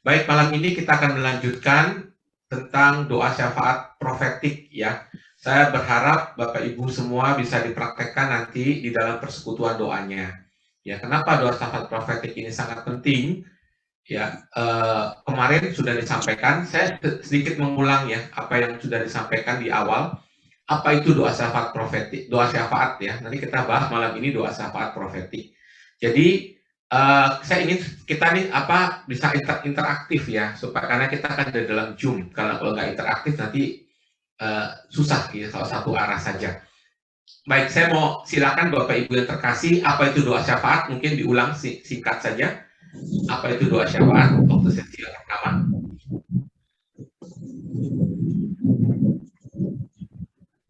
Baik, malam ini kita akan melanjutkan tentang doa syafaat profetik ya. Saya berharap Bapak Ibu semua bisa dipraktekkan nanti di dalam persekutuan doanya. Ya, kenapa doa syafaat profetik ini sangat penting? Ya, kemarin sudah disampaikan, saya sedikit mengulang ya apa yang sudah disampaikan di awal. Apa itu doa syafaat profetik? Doa syafaat ya. Nanti kita bahas malam ini doa syafaat profetik. Jadi saya ingin kita nih bisa interaktif ya, supaya karena kita kan di dalam Zoom. Kalau nggak interaktif nanti susah ya, salah satu arah saja. Baik, saya mau silakan Bapak Ibu yang terkasih, apa itu doa syafaat? Mungkin diulang singkat saja. Apa itu doa syafaat? Waktu sesi yang pertama.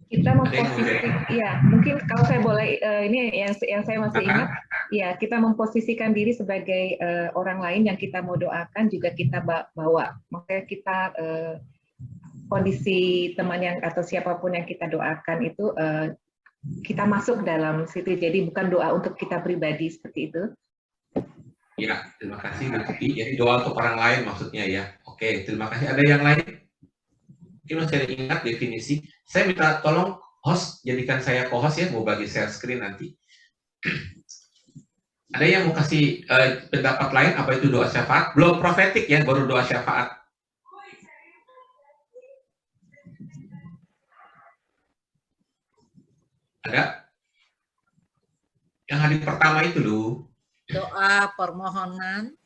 Kita memposisikan, ya mungkin kalau saya boleh, ini yang saya masih ingat, ya kita memposisikan diri sebagai orang lain yang kita mau doakan juga kita bawa, makanya kita kondisi teman yang atau siapapun yang kita doakan itu kita masuk dalam situ, jadi bukan doa untuk kita pribadi seperti itu. Ya, terima kasih Bu Tuti. Jadi doa untuk orang lain maksudnya ya. Oke, terima kasih. Ada yang lain? Mungkin masih ingat definisi. Saya minta tolong host, jadikan saya co-host ya, mau bagi share screen nanti. Ada yang mau kasih pendapat lain, apa itu doa syafaat? Belum profetik ya, baru doa syafaat. Ada? Yang hari pertama itu loh. Doa permohonan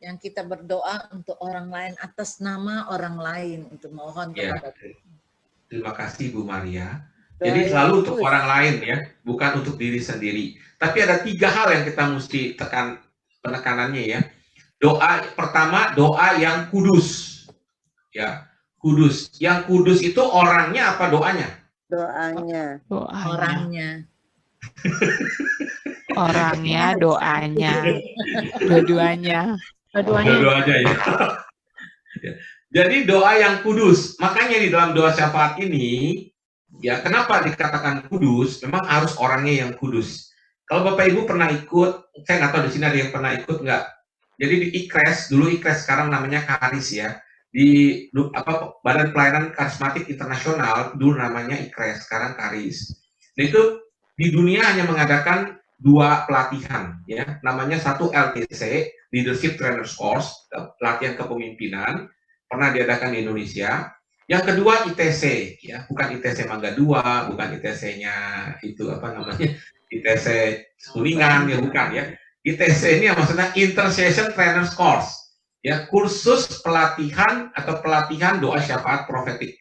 yang kita berdoa untuk orang lain atas nama orang lain untuk mohon kepada Tuhan. Terima kasih Bu Maria. Jadi selalu untuk orang lain ya, bukan untuk diri sendiri. Tapi ada 3 hal yang kita mesti penekanannya ya. Doa pertama, doa yang kudus. Ya, kudus. Yang kudus itu orangnya apa doanya? Doanya. Orangnya. Orangnya, doanya, dua-duanya. Dua-duanya ya. Jadi doa yang kudus. Makanya di dalam doa syafaat ini, ya kenapa dikatakan kudus? Memang harus orangnya yang kudus. Kalau Bapak Ibu pernah ikut, saya nggak tahu di sini ada yang pernah ikut nggak? Jadi di IKRES, dulu IKRES sekarang namanya KARIS ya. Di Badan Pelayanan Karismatik Internasional, dulu namanya IKRES, sekarang KARIS. Nah itu di dunia hanya mengadakan 2 pelatihan ya, namanya satu LTC Leadership Trainers Course, pelatihan kepemimpinan, pernah diadakan di Indonesia. Yang kedua ITC ya, bukan ITC Mangga 2, bukan ITC-nya itu ITC Kuningan ya, bukan ya. ITC ini maksudnya Intercession Trainers Course ya, kursus pelatihan atau pelatihan doa syafaat profetik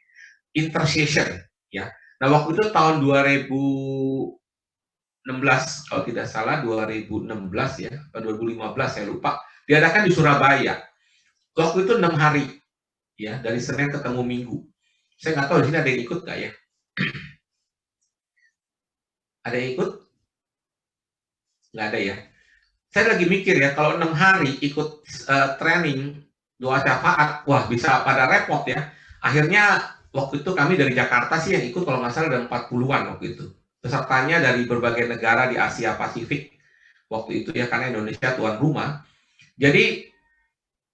intercession ya. Nah waktu itu tahun 2016 kalau tidak salah, 2016 ya, atau 2015 saya lupa, diadakan di Surabaya. Waktu itu 6 hari ya, dari Senin ketemu Minggu. Saya nggak tahu di sini ada yang ikut nggak ya? Ada yang ikut? Nggak ada ya. Saya lagi mikir ya, kalau 6 hari ikut training doa syafaat, wah bisa pada repot ya. Akhirnya waktu itu kami dari Jakarta sih yang ikut, kalau nggak salah ada 40-an waktu itu. Pesertanya dari berbagai negara di Asia Pasifik waktu itu ya, karena Indonesia tuan rumah. Jadi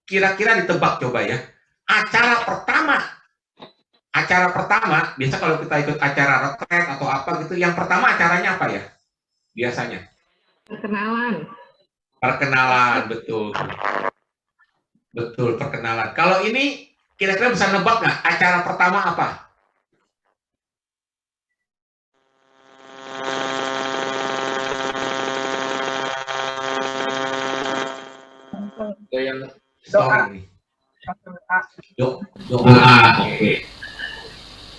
kira-kira ditebak coba ya, acara pertama biasa kalau kita ikut acara retret atau apa gitu, yang pertama acaranya apa ya biasanya? Perkenalan, betul perkenalan. Kalau ini kira-kira bisa nebak nggak acara pertama apa? Yang doa. Oke.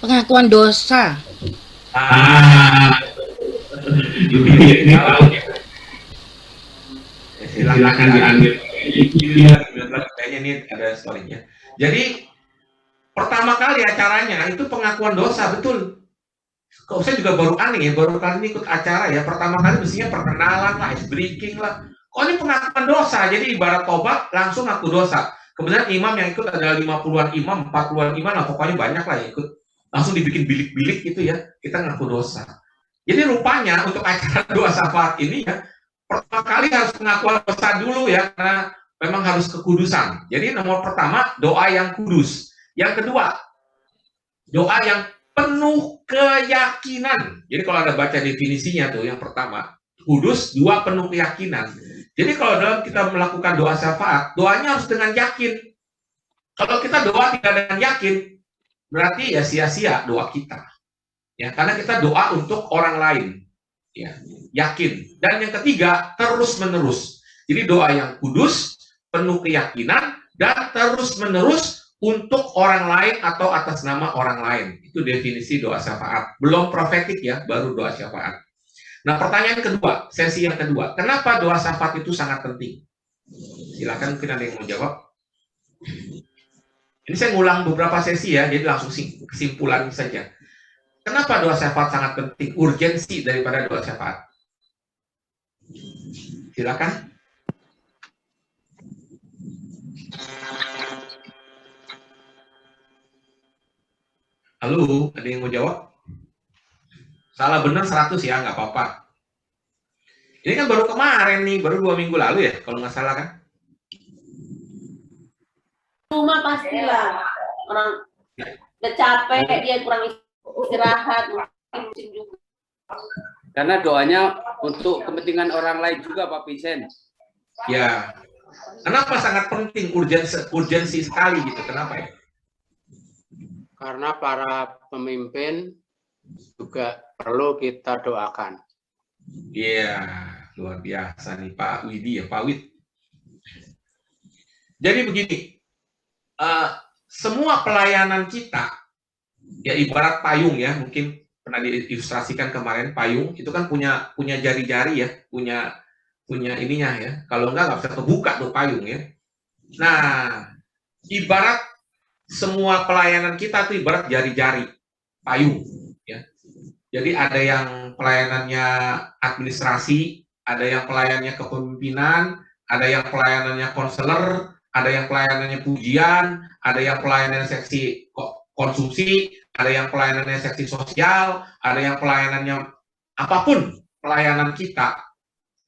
Pengakuan dosa. Ini silakan diambil. Kayaknya ini ada story-nya. Jadi pertama kali acaranya itu pengakuan dosa, betul. Kok saya juga baru aneh ya, baru kali ini ikut acara ya. Pertama kali mestinya perkenalan lah, ice breaking lah. Kok ini pengakuan dosa? Jadi ibarat tobat langsung ngaku dosa. Kemudian imam yang ikut adalah 50-an imam, 40-an imam, lah pokoknya banyak lah yang ikut. Langsung dibikin bilik-bilik gitu ya, kita ngaku dosa. Jadi rupanya untuk acara doa syafaat ini ya, pertama kali harus pengakuan dosa dulu ya, karena memang harus kekudusan. Jadi nomor pertama, doa yang kudus. Yang kedua, doa yang penuh keyakinan. Jadi kalau Anda baca definisinya tuh, yang pertama, kudus, dua, penuh keyakinan. Jadi kalau dalam kita melakukan doa syafaat, doanya harus dengan yakin. Kalau kita doa tidak dengan yakin, berarti ya sia-sia doa kita. Ya, karena kita doa untuk orang lain. Ya, yakin. Dan yang ketiga, terus-menerus. Jadi doa yang kudus, penuh keyakinan, dan terus-menerus untuk orang lain atau atas nama orang lain. Itu definisi doa syafaat. Belum profetik ya, baru doa syafaat. Nah, pertanyaan kedua, sesi yang kedua. Kenapa doa syafaat itu sangat penting? Silakan mungkin ada yang mau jawab. Ini saya ngulang beberapa sesi ya, jadi langsung kesimpulan saja. Kenapa doa syafaat sangat penting? Urgensi daripada doa syafaat. Silakan. Halo, ada yang mau jawab? Salah benar 100 ya, nggak apa-apa. Ini kan baru kemarin nih, baru 2 minggu lalu ya, kalau nggak salah kan? Rumah pastilah. Orang udah capek, dia kurang istirahat, mungkin juga. Karena doanya untuk kepentingan orang lain juga, Pak Vincent. Ya. Kenapa sangat penting, urgensi sekali gitu, kenapa ya? Karena para pemimpin juga perlu kita doakan. Iya, luar biasa nih Pak Widi ya, Pak Wid. Jadi begini, semua pelayanan kita, ya ibarat payung ya, mungkin pernah diilustrasikan kemarin, payung itu kan punya jari-jari ya, punya ininya ya. Kalau nggak bisa kebuka tuh payung ya. Nah, ibarat semua pelayanan kita tuh ibarat jari-jari payung ya. Jadi ada yang pelayanannya administrasi, ada yang pelayanannya kepemimpinan, ada yang pelayanannya konselor, ada yang pelayanannya pujian, ada yang pelayanannya seksi konsumsi, ada yang pelayanannya seksi sosial, ada yang pelayanannya apapun pelayanan kita.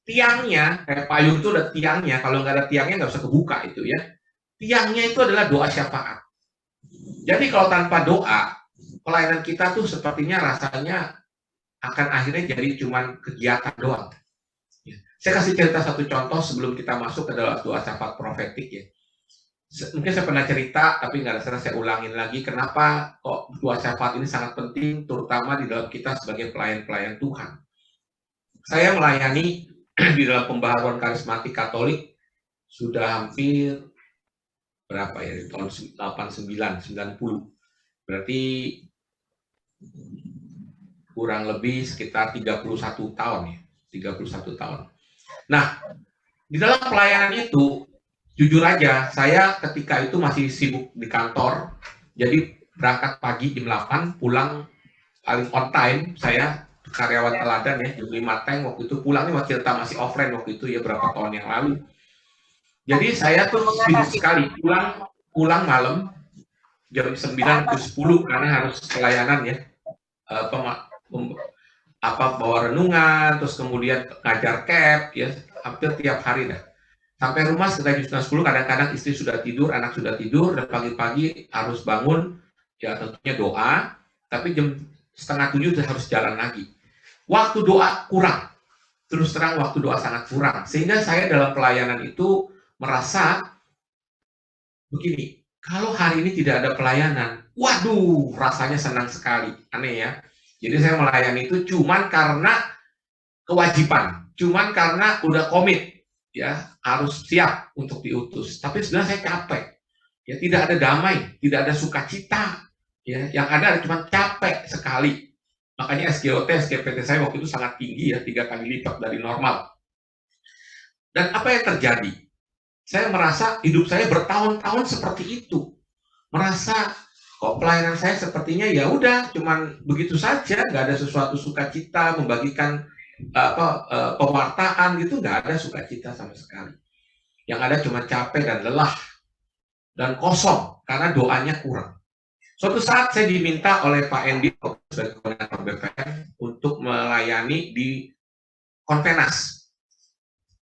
Tiangnya, kayak payung itu ada tiangnya, kalau nggak ada tiangnya nggak bisa kebuka itu ya. Tiangnya itu adalah doa syafaat. Jadi kalau tanpa doa, pelayanan kita tuh sepertinya rasanya akan akhirnya jadi cuman kegiatan doang. Saya kasih cerita satu contoh sebelum kita masuk ke dalam doa syafaat profetik ya. Mungkin saya pernah cerita, tapi nggak ada saya ulangin lagi. Kenapa kok doa syafaat ini sangat penting, terutama di dalam kita sebagai pelayan-pelayan Tuhan. Saya melayani di dalam pembaharuan karismatik Katolik sudah hampir berapa ya, di tahun 89, 90. Berarti kurang lebih sekitar 31 tahun ya, 31 tahun. Nah, di dalam pelayanan itu, jujur aja, saya ketika itu masih sibuk di kantor, jadi berangkat pagi jam 8, pulang paling on time, saya karyawan teladan ya, jam 5 teng, waktu itu pulangnya masih offline waktu itu ya, berapa tahun yang lalu. Jadi saya tuh sibuk sekali, pulang malam, jam 9 ke 10, karena harus pelayanan ya, bawa renungan, terus kemudian ngajar cap, ya hampir tiap hari dah. Sampai rumah sekitar jam 10, kadang-kadang istri sudah tidur, anak sudah tidur, dan pagi-pagi harus bangun, ya tentunya doa, tapi jam 6:30 harus jalan lagi. Waktu doa kurang, terus terang waktu doa sangat kurang, sehingga saya dalam pelayanan itu merasa begini, kalau hari ini tidak ada pelayanan, waduh, rasanya senang sekali, aneh ya. Jadi saya melayani itu cuman karena kewajiban, cuman karena udah komit, ya harus siap untuk diutus. Tapi sebenarnya saya capek, ya tidak ada damai, tidak ada sukacita, ya yang ada cuma capek sekali. Makanya SGOT, SGPT saya waktu itu sangat tinggi ya, 3 kali lipat dari normal. Dan apa yang terjadi? Saya merasa hidup saya bertahun-tahun seperti itu, merasa kok pelayanan saya sepertinya ya udah cuman begitu saja, nggak ada sesuatu sukacita, membagikan pewartaan gitu, nggak ada sukacita sama sekali. Yang ada cuma capek dan lelah dan kosong karena doanya kurang. Suatu saat saya diminta oleh Pak Endi sebagai koordinator BPM untuk melayani di Konvenas.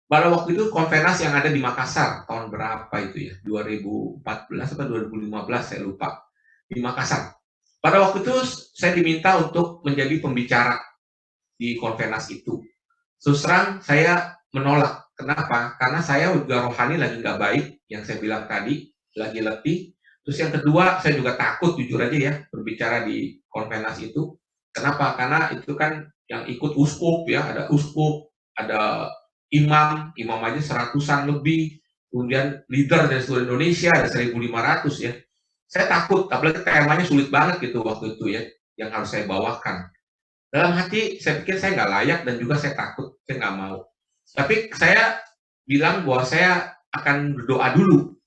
pada waktu itu konferensi yang ada di Makassar tahun berapa itu ya, 2014 atau 2015 saya lupa, di Makassar. Pada waktu itu saya diminta untuk menjadi pembicara di konferensi itu. Terus terang saya menolak. Kenapa? Karena saya juga rohani lagi nggak baik, yang saya bilang tadi, lagi letih. Terus yang kedua, saya juga takut jujur aja ya berbicara di konferensi itu. Kenapa? Karena itu kan yang ikut uskup ya, ada uskup, ada imam aja 100-an lebih, kemudian leader dari seluruh Indonesia ada 1.500 ya. Saya takut, apalagi temanya sulit banget gitu waktu itu ya, yang harus saya bawakan. Dalam hati saya pikir saya nggak layak dan juga saya takut, saya nggak mau. Tapi saya bilang bahwa saya akan berdoa dulu.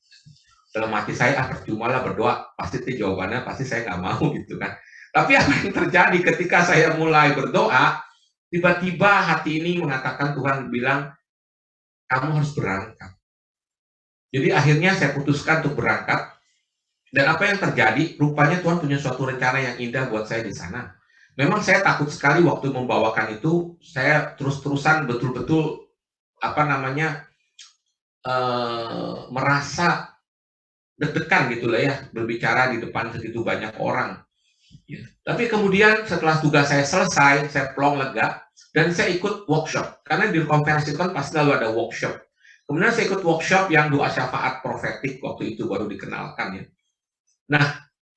Dalam hati saya, percuma lah berdoa, pasti itu jawabannya pasti saya nggak mau gitu kan. Tapi apa yang terjadi ketika saya mulai berdoa, tiba-tiba hati ini mengatakan, Tuhan bilang, kamu harus berangkat. Jadi akhirnya saya putuskan untuk berangkat. Dan apa yang terjadi, rupanya Tuhan punya suatu rencana yang indah buat saya di sana. Memang saya takut sekali waktu membawakan itu, saya terus-terusan betul-betul merasa deg-degan gitu lah ya, berbicara di depan segitu banyak orang. Ya. Tapi kemudian setelah tugas saya selesai, saya plong lega, dan saya ikut workshop. Karena di konferensi itu kan pasti selalu ada workshop. Kemudian saya ikut workshop yang doa syafaat profetik, waktu itu baru dikenalkan ya. Nah,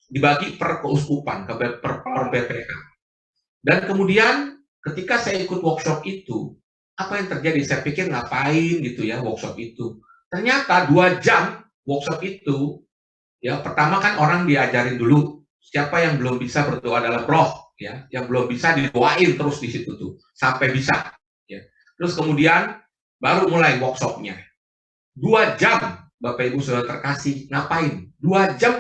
dibagi per keuskupan, per BPK. Dan kemudian ketika saya ikut workshop itu, apa yang terjadi? Saya pikir ngapain gitu ya workshop itu. Ternyata 2 jam workshop itu, ya pertama kan orang diajarin dulu siapa yang belum bisa berdoa dalam roh, ya, yang belum bisa didoain terus di situ tuh sampai bisa. Ya. Terus kemudian baru mulai workshopnya. 2 jam, Bapak Ibu Saudara terkasih, ngapain? 2 jam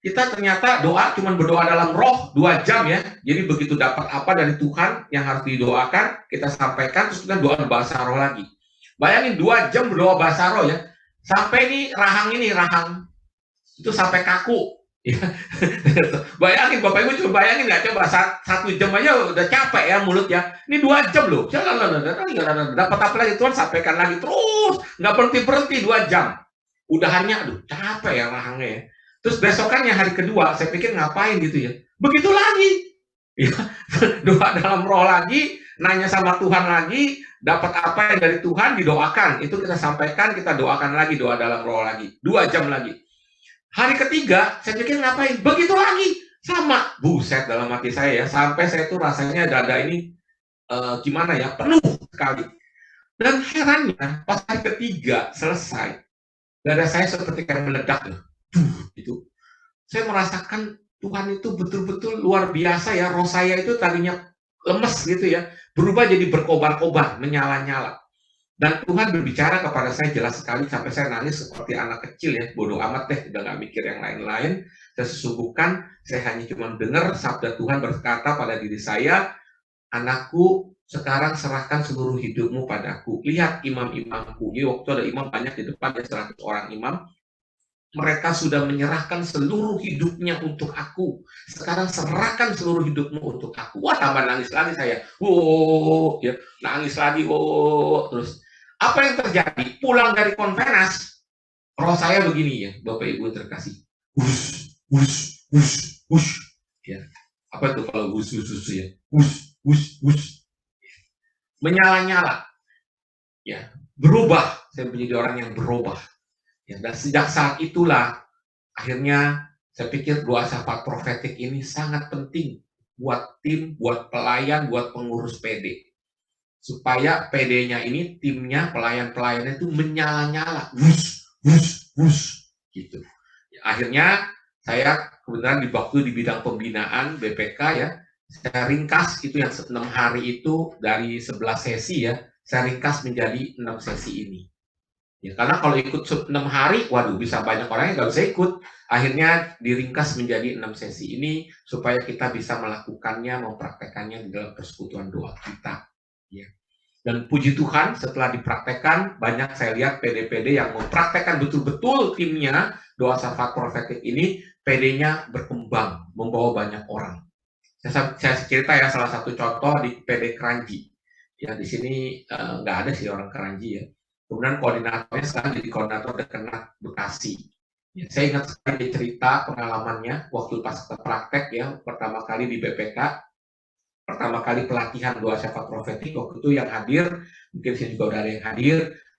kita ternyata doa cuma berdoa dalam roh 2 jam ya. Jadi begitu dapat apa dari Tuhan yang harus didoakan, kita sampaikan, terus kita doa bahasa roh lagi. Bayangin 2 jam berdoa bahasa roh ya. Sampai rahang itu sampai kaku. Ya. Bayangin Bapak Ibu, coba bayangin nggak, coba 1 jam aja udah capek ya mulut ya. Ini 2 jam loh. Dapat apa lagi Tuhan sampaikan lagi terus, nggak berhenti 2 jam. Udahannya, aduh capek ya rahangnya ya. Terus besokannya hari kedua, saya pikir ngapain gitu ya. Begitu lagi. Ya, doa dalam roh lagi, nanya sama Tuhan lagi, dapat apa yang dari Tuhan didoakan. Itu kita sampaikan, kita doakan lagi, doa dalam roh lagi. 2 jam lagi. Hari ketiga, saya pikir ngapain? Begitu lagi. Sama. Buset dalam hati saya ya. Sampai saya tuh rasanya dada ini gimana ya, penuh sekali. Dan herannya, pas hari ketiga selesai, dada saya seperti kayak meledak loh. Gitu. Saya merasakan Tuhan itu betul-betul luar biasa ya. Roh saya itu tadinya lemes gitu ya, berubah jadi berkobar-kobar, menyala-nyala. Dan Tuhan berbicara kepada saya jelas sekali sampai saya nangis seperti anak kecil ya. Bodoh amat deh, udah gak mikir yang lain-lain. Saya sesungguhkan, saya hanya cuma dengar sabda Tuhan berkata pada diri saya, anakku, sekarang serahkan seluruh hidupmu padaku. Lihat imam-imamku. Jadi waktu ada imam banyak di depan, ya 100 orang imam. Mereka sudah menyerahkan seluruh hidupnya untuk aku. Sekarang serahkan seluruh hidupmu untuk aku. Wah, tambah nangis lagi saya. Wow, ya, nangis lagi. Wow. Terus, apa yang terjadi? Pulang dari konferensi, roh saya begini ya, Bapak Ibu terkasih. Wush, wush, wush, wush. Ya. Apa itu kalau wush, wush, wush ya? Wush, wush, wush. Menyala-nyala. Ya, berubah. Saya menjadi orang yang berubah. Ya, dan sejak saat itulah akhirnya saya pikir doa syafaat profetik ini sangat penting buat tim, buat pelayan, buat pengurus PD. Supaya PD-nya ini, timnya, pelayan-pelayannya itu menyala-nyala. Wush, wush, wush. Gitu. Ya, akhirnya saya kebetulan waktu di bidang pembinaan BPK ya, saya ringkas itu yang 6 hari itu dari 11 sesi ya, saya ringkas menjadi 6 sesi ini. Ya, karena kalau ikut 6 hari, waduh bisa banyak orang yang nggak bisa ikut. Akhirnya diringkas menjadi 6 sesi ini supaya kita bisa melakukannya, mempraktekannya di dalam persekutuan doa kita. Ya. Dan puji Tuhan setelah dipraktekkan, banyak saya lihat PD-PD yang mempraktekkan betul-betul timnya doa syafaat profetik ini, PD-nya berkembang, membawa banyak orang. Saya cerita ya salah satu contoh di PD Kranji. Ya di sini nggak ada sih orang Keranji ya. Kemudian koordinatornya sekarang jadi koordinator Dekenat Bekasi. Ya, saya ingat sekali dia cerita pengalamannya waktu pas praktek ya, pertama kali di BPK, pertama kali pelatihan doa syafaat profetik, waktu itu yang hadir, mungkin sini juga udah ada yang hadir,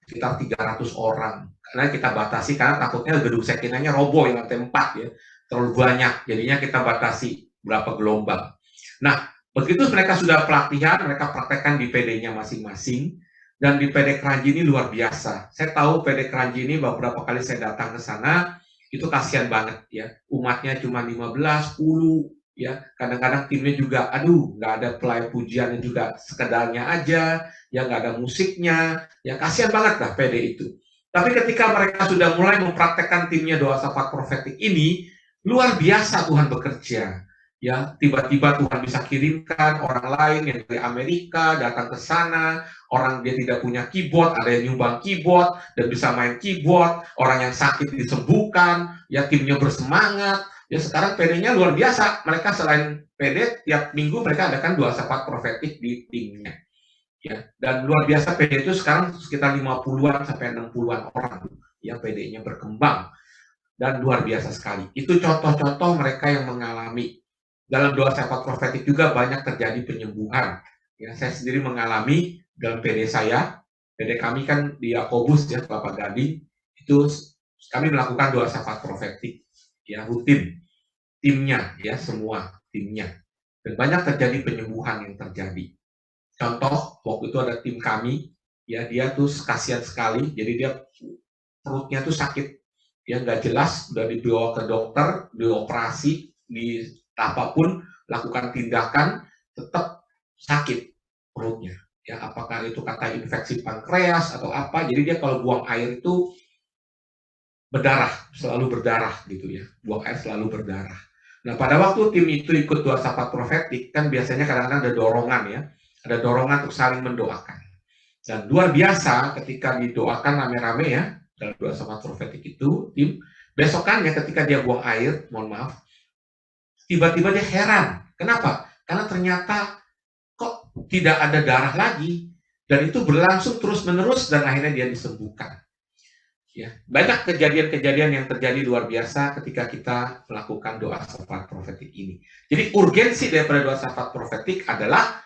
sekitar 300 orang. Karena kita batasi, karena takutnya gedung sekinanya roboh yang lantai 4 ya, terlalu banyak, jadinya kita batasi berapa gelombang. Nah, begitu mereka sudah pelatihan, mereka praktekkan di PD-nya masing-masing, dan di PD Keranji ini luar biasa. Saya tahu PD Keranji ini beberapa kali saya datang ke sana, itu kasihan banget ya. Umatnya cuma 15, 10, ya. Kadang-kadang timnya juga, aduh, nggak ada pelay pujiannya juga, sekedarnya aja, ya nggak ada musiknya, ya kasihan banget lah PD itu. Tapi ketika mereka sudah mulai mempraktekkan timnya doa syafaat profetik ini, luar biasa Tuhan bekerja. Ya, tiba-tiba Tuhan bisa kirimkan orang lain yang dari Amerika datang ke sana, orang dia tidak punya keyboard, ada yang nyumbang keyboard dan bisa main keyboard, orang yang sakit disembuhkan, ya timnya bersemangat. Ya sekarang PD-nya luar biasa. Mereka selain PD, tiap minggu mereka adakan doa syafaat profetik di timnya. Ya, dan luar biasa PD itu sekarang sekitar 50-an sampai 60-an orang yang PD-nya berkembang. Dan luar biasa sekali. Itu contoh-contoh mereka yang mengalami. Dalam doa syafaat profetik juga banyak terjadi penyembuhan. Ya, saya sendiri mengalami dalam PD saya, PD kami kan di Yakobus ya, Kelapa Gading, itu kami melakukan doa syafaat profetik, ya rutin, timnya ya semua timnya, dan banyak terjadi penyembuhan yang terjadi. Contoh waktu itu ada tim kami, ya dia tuh kasihan sekali, jadi dia perutnya tuh sakit, ya nggak jelas, udah dibawa ke dokter, dioperasi, di apapun, lakukan tindakan, tetap sakit perutnya. Ya, apakah itu kata infeksi pankreas atau apa? Jadi dia kalau buang air itu berdarah, selalu berdarah gitu ya. Buang air selalu berdarah. Nah, pada waktu tim itu ikut doa syafaat profetik, kan biasanya kadang-kadang ada dorongan ya. Ada dorongan untuk saling mendoakan. Dan luar biasa ketika didoakan rame-rame ya, dalam doa syafaat profetik itu, tim, besokannya ketika dia buang air, mohon maaf, tiba-tiba dia heran. Kenapa? Karena ternyata kok tidak ada darah lagi. Dan itu berlangsung terus-menerus dan akhirnya dia disembuhkan. Ya, banyak kejadian-kejadian yang terjadi luar biasa ketika kita melakukan doa syafaat profetik ini. Jadi urgensi daripada doa syafaat profetik adalah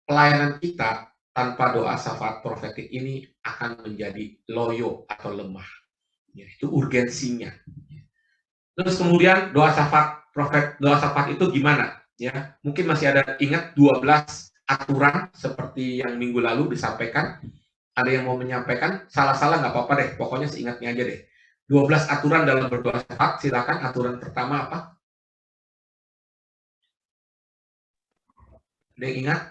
pelayanan kita tanpa doa syafaat profetik ini akan menjadi loyo atau lemah. Ya, itu urgensinya. Terus kemudian doa syafaat itu gimana? Ya, mungkin masih ada ingat 12 aturan seperti yang minggu lalu disampaikan. Ada yang mau menyampaikan? Salah-salah nggak apa-apa deh, pokoknya seingatnya aja deh. 12 aturan dalam berdoa syafaat, silakan. Aturan pertama apa? Ada yang ingat?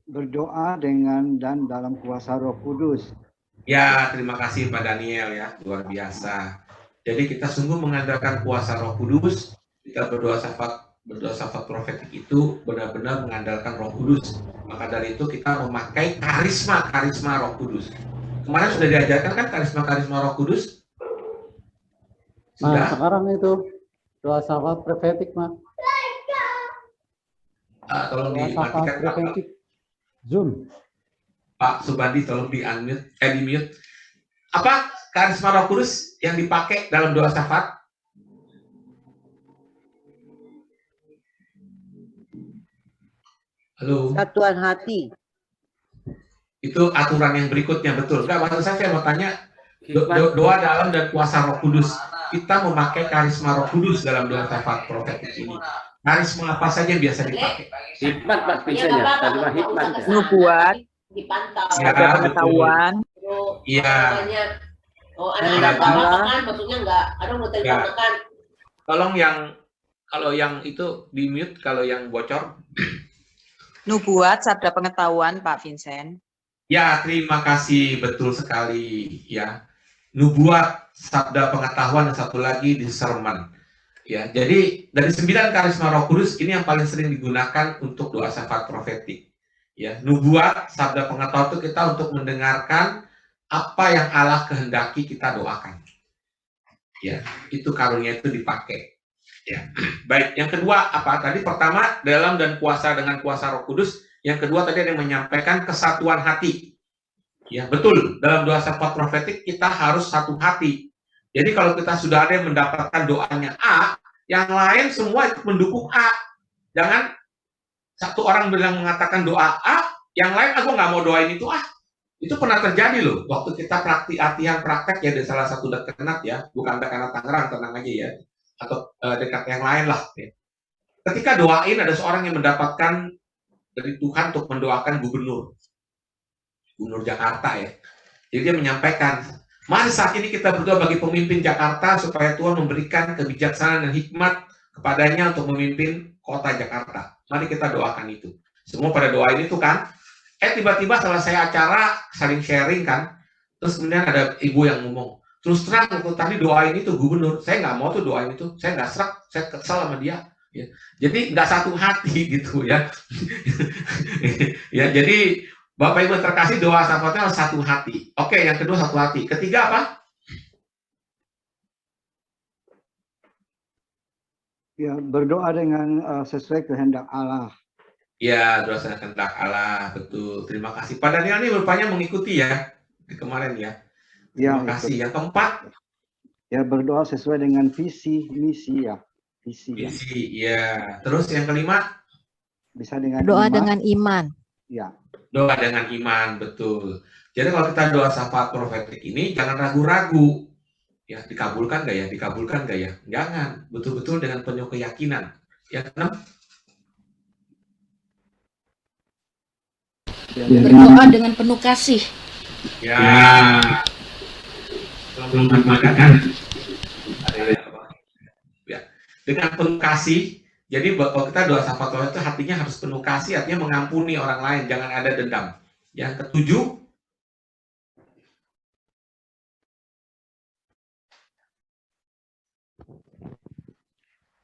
Berdoa dengan dan dalam kuasa Roh Kudus. Ya, terima kasih Pak Daniel ya, luar biasa. Jadi kita sungguh mengandalkan kuasa Roh Kudus. Kita berdoa syafaat profetik itu benar-benar mengandalkan Roh Kudus. Maka dari itu kita memakai karisma Roh Kudus. Kemarin sudah diajarkan kan karisma Roh Kudus? Sudah? Nah, sekarang itu doa syafaat profetik, Mas. Tolong Doa syafaat dimatikan profetik. Zoom. Pak Subandi, tolong di-unmute, di-mute. Apa karisma Roh Kudus yang dipakai dalam doa syafaat? Halo. Satuan hati. Itu aturan yang berikutnya, betul. Enggak, maksud saya mau tanya, doa dalam dan kuasa Roh Kudus. Kita memakai karisma Roh Kudus dalam doa syafaat profetik ini. Karisma apa saja yang biasa dipakai? Hikmat, Pak, biasanya. Tadi mah hikmat. Ya. Nubuat, Dipantau. Ya, ada pengetahuan, Iya. Oh, anak-anak apa kan, maksudnya enggak, ada mau kan. Tolong kalau yang itu di mute, kalau yang bocor. nubuat, sabda pengetahuan, Pak Vincent. Ya, terima kasih, betul sekali ya. Nubuat, sabda pengetahuan, dan satu lagi discernment. Ya, jadi dari 9 karisma Roh Kudus ini yang paling sering digunakan untuk doa syafaat profetik. Ya, nubuat, sabda pengetahuan itu kita untuk mendengarkan apa yang Allah kehendaki kita doakan. Ya, itu karunia itu dipakai. Ya. Baik, yang kedua apa? Tadi pertama dalam dan kuasa dengan kuasa Roh Kudus, Yang kedua tadi ada yang menyampaikan kesatuan hati. Ya, betul. Dalam doa syafaat profetik kita harus satu hati. Jadi kalau kita sudah ada yang mendapatkan doanya A, yang lain semua ikut mendukung A. Jangan satu orang bilang mengatakan doa A, yang lain aku nggak mau doain itu ah. Itu pernah terjadi loh. Waktu kita latihan praktek ya di salah satu dekanat ya, bukan dekanat Tangerang, tenang aja ya, atau dekat yang lain lah. Ya. Ketika doain ada seorang yang mendapatkan dari Tuhan untuk mendoakan gubernur Jakarta ya. Jadi dia menyampaikan, mari saat ini kita berdoa bagi pemimpin Jakarta supaya Tuhan memberikan kebijaksanaan dan hikmat kepadanya untuk memimpin kota Jakarta. Mari kita doakan itu. Semua pada doain itu kan. Tiba-tiba selesai acara saling sharing kan. Terus kemudian ada ibu yang ngomong, terus terang waktu tadi doain itu gubernur, saya nggak mau tuh doain itu, saya nggak serak, saya kesal sama dia. Ya. Jadi nggak satu hati gitu ya. Ya jadi Bapak Ibu terkasih, doa syafaatnya harus satu hati. Oke, yang kedua satu hati. Ketiga apa? Ya, berdoa dengan sesuai kehendak Allah. Ya, doa sesuai kehendak Allah, betul. Terima kasih. Pak Daniel ini rupanya mengikuti ya di kemarin ya. Terima kasih. Yang keempat? Ya, berdoa sesuai dengan visi, misi ya. Visi. Ya. Terus yang kelima? Bisa dengan doa iman. dengan iman. Ya. Doa dengan iman, betul. Jadi kalau kita doa syafaat profetik ini jangan ragu-ragu. Ya, dikabulkan nggak ya? Dikabulkan nggak ya? Jangan. Betul-betul dengan penuh keyakinan. Yang keenam? Berdoa dengan penuh kasih. Ya. Belum mengatakan. Ya. Dengan penuh kasih. Jadi kalau kita doa syafaat profetik itu hatinya harus penuh kasih, artinya mengampuni orang lain, jangan ada dendam. Yang ketujuh,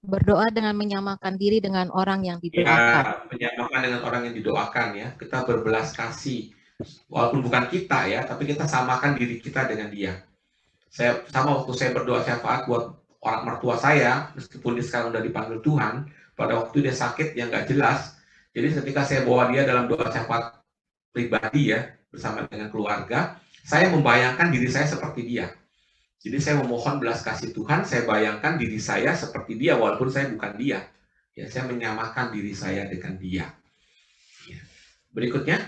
Berdoa dengan menyamakan diri dengan orang yang didoakan. ya, menyamakan dengan orang yang didoakan ya. Kita berbelas kasih, walaupun bukan kita ya, tapi kita samakan diri kita dengan dia. Sama waktu saya berdoa syafaat buat orang mertua saya, meskipun dia sekarang udah dipanggil Tuhan, pada waktu dia sakit yang nggak jelas. Jadi ketika saya bawa dia dalam doa syafaat pribadi ya, bersama dengan keluarga, saya membayangkan diri saya seperti dia. Jadi saya memohon belas kasih Tuhan, saya bayangkan diri saya seperti dia, walaupun saya bukan dia. Ya, saya menyamakan diri saya dengan dia. Ya. Berikutnya.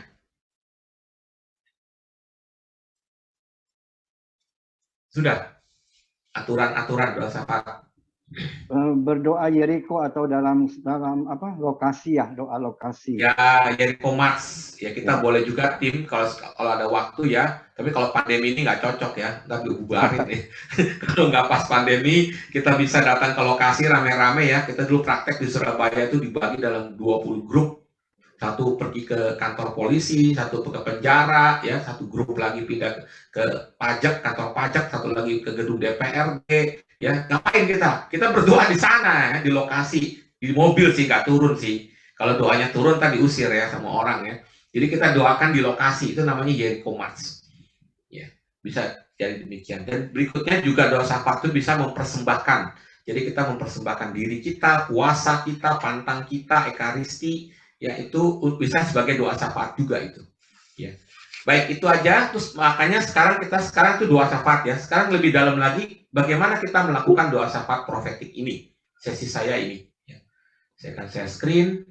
Sudah. Aturan-aturan doa syafaat. Berdoa Yeriko atau dalam apa lokasi ya, doa lokasi. Ya, Yeriko Mars. Ya kita boleh juga tim kalau ada waktu ya. Tapi kalau pandemi ini nggak cocok ya, nggak dibubarin nih. Kalau nggak pas pandemi, kita bisa datang ke lokasi rame-rame ya. Kita dulu praktek di Surabaya itu dibagi dalam 20 grup. Satu pergi ke kantor polisi, satu ke penjara, ya, satu grup lagi pindah ke pajak, kantor pajak, satu lagi ke gedung DPRD, ya, ngapain kita? Kita berdoa di sana, ya, di lokasi, di mobil sih, nggak turun sih. Kalau doanya turun, tadi diusir ya sama orang ya. Jadi kita doakan di lokasi, itu namanya Yeriko Mars. Ya, bisa jadi demikian. Dan berikutnya juga doa syafaat itu bisa mempersembahkan. Jadi kita mempersembahkan diri kita, puasa kita, pantang kita, ekaristi, ya itu bisa sebagai doa syafaat juga itu. Ya. Baik, itu aja. Terus makanya sekarang itu doa syafaat ya. Sekarang lebih dalam lagi bagaimana kita melakukan doa syafaat profetik ini. Sesi saya ini. Ya. Saya akan share screen.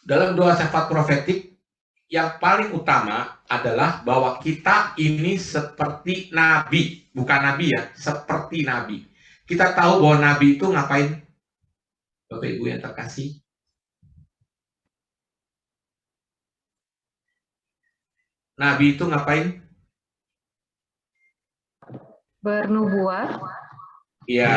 Dalam doa syafaat profetik, yang paling utama adalah bahwa kita ini seperti nabi, bukan nabi ya, seperti nabi. Kita tahu bahwa nabi itu ngapain? Bapak Ibu yang terkasih. Nabi itu ngapain? Bernubuat. Iya.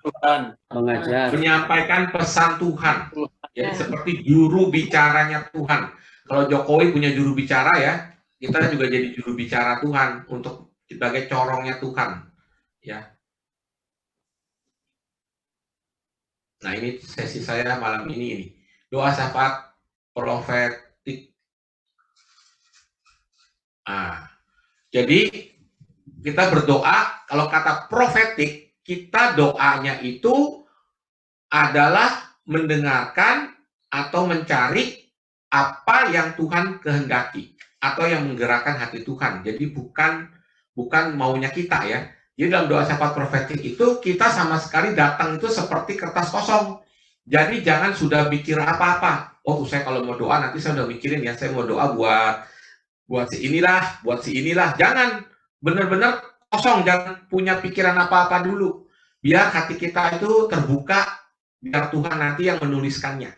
Tuhan mengajar. Menyampaikan pesan Tuhan. Jadi seperti juru bicaranya Tuhan. Kalau Jokowi punya juru bicara ya, kita juga jadi juru bicara Tuhan untuk sebagai corongnya Tuhan. Ya. Nah ini sesi saya malam ini. Doa syafaat profetik. Jadi kita berdoa, kalau kata profetik, kita doanya itu adalah mendengarkan atau mencari apa yang Tuhan kehendaki atau yang menggerakkan hati Tuhan. Jadi bukan maunya kita ya. Jadi dalam doa syafaat profetik itu kita sama sekali datang itu seperti kertas kosong. Jadi jangan sudah mikir apa-apa. Oh, saya kalau mau doa nanti saya udah mikirin ya, saya mau doa buat si inilah, buat si inilah. Jangan, benar-benar kosong, jangan punya pikiran apa-apa dulu. Biar hati kita itu terbuka, biar Tuhan nanti yang menuliskannya.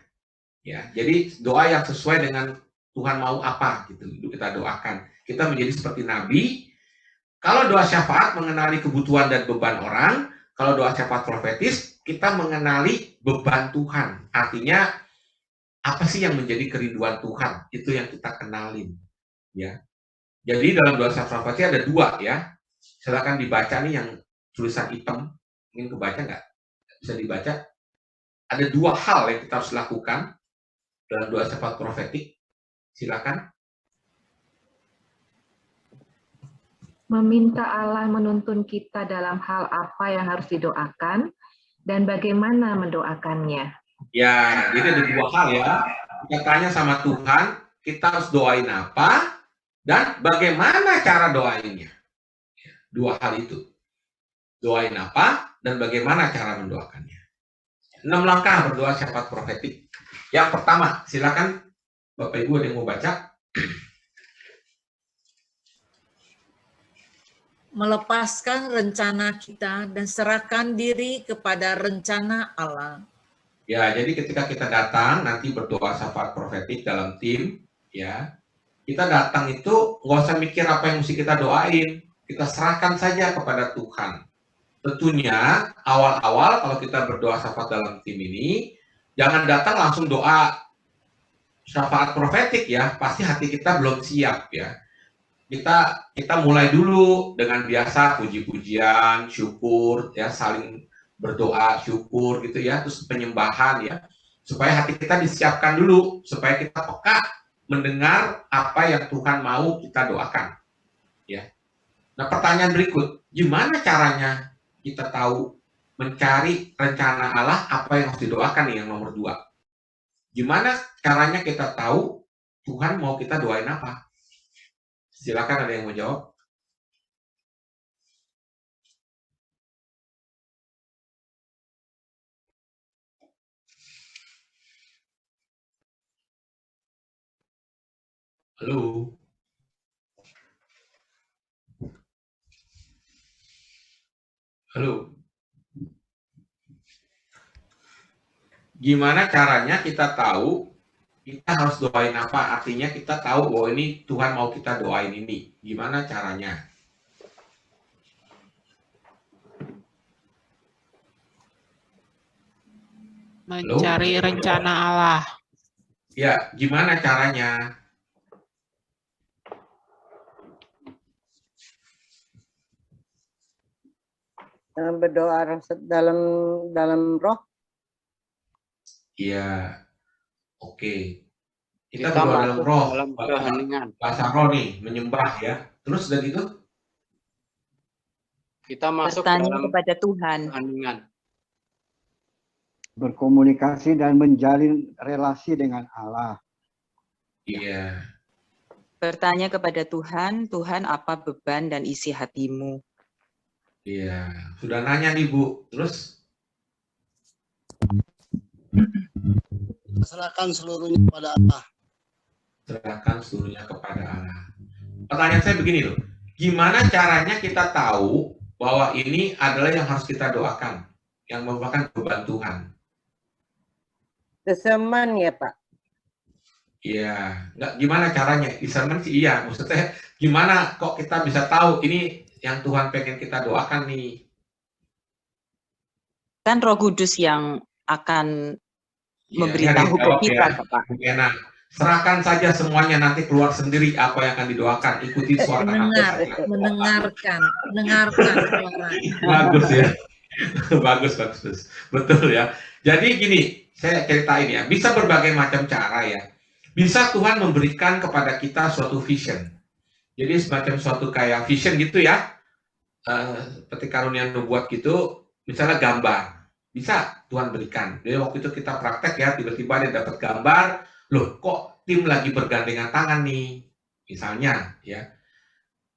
Ya, jadi doa yang sesuai dengan Tuhan mau apa gitu, itu kita doakan. Kita menjadi seperti nabi. Kalau doa syafaat mengenali kebutuhan dan beban orang, kalau doa syafaat profetis kita mengenali beban Tuhan. Artinya apa sih yang menjadi kerinduan Tuhan? Itu yang kita kenalin. Ya. Jadi dalam doa syafaat profetis ada dua ya. Silakan dibaca nih yang tulisan hitam. Ingin kebaca nggak? Bisa dibaca. Ada dua hal yang kita harus lakukan dalam doa syafaat profetik. Silakan. Meminta Allah menuntun kita dalam hal apa yang harus didoakan dan bagaimana mendoakannya. Ya, jadi ada dua hal ya. Kita tanya sama Tuhan, kita harus doain apa dan bagaimana cara doainnya. Dua hal itu. Doain apa dan bagaimana cara mendoakannya. 6 langkah berdoa syafaat profetik. Yang pertama, silakan Bapak Ibu ada yang mau baca. Melepaskan rencana kita dan serahkan diri kepada rencana Allah. Ya, jadi ketika kita datang nanti berdoa syafaat profetik dalam tim, ya, kita datang itu nggak usah mikir apa yang mesti kita doain, kita serahkan saja kepada Tuhan. Tentunya awal-awal kalau kita berdoa syafaat dalam tim ini, jangan datang langsung doa syafaat profetik ya, pasti hati kita belum siap ya. Kita mulai dulu dengan biasa puji-pujian, syukur ya, saling berdoa, syukur gitu ya, terus penyembahan ya, supaya hati kita disiapkan dulu, supaya kita peka mendengar apa yang Tuhan mau kita doakan ya. Nah, pertanyaan berikut, gimana caranya kita tahu mencari rencana Allah apa yang harus didoakan nih, yang nomor 2. Gimana caranya kita tahu Tuhan mau kita doain apa? Silakan ada yang mau jawab. Halo. Halo. Gimana caranya kita tahu kita harus doain apa? Artinya kita tahu bahwa ini Tuhan mau kita doain ini. Gimana caranya? Mencari rencana Allah. Ya, gimana caranya? Berdoa dalam roh. Iya. Oke. Kita berdoa dalam roh, dalam keheningan. bahasa roh nih, menyembah ya. Terus dari itu Kita masuk Bertanya dalam kepada Tuhan. keheningan. Berkomunikasi dan menjalin relasi dengan Allah. iya. Bertanya kepada Tuhan, Tuhan apa beban dan isi hatimu? Iya, sudah nanya nih Bu. Terus Serahkan seluruhnya kepada Allah. serahkan seluruhnya kepada Allah. Pertanyaan saya begini loh, gimana caranya kita tahu bahwa ini adalah yang harus kita doakan, yang merupakan beban Tuhan? Keseman ya Pak. Iya, nggak gimana caranya? Discernment sih iya, maksudnya gimana kok kita bisa tahu ini yang Tuhan pengen kita doakan nih? Kan Roh Kudus yang akan Ya, memberitahu ke jawab kita, ya, Pak. Bu Ena. Serahkan saja semuanya, nanti keluar sendiri apa yang akan didoakan. Ikuti suara hati. mendengarkan suara. Bagus ya. bagus. Betul ya. Jadi gini, saya ceritain ya. Bisa berbagai macam cara ya. Bisa Tuhan memberikan kepada kita suatu vision. Jadi semacam suatu kayak vision gitu ya. Seperti karunia nubuat gitu, misalnya gambar. Bisa Tuhan berikan. Jadi waktu itu kita praktek ya, tiba-tiba dia dapat gambar, loh kok tim lagi bergandengan tangan nih, misalnya ya.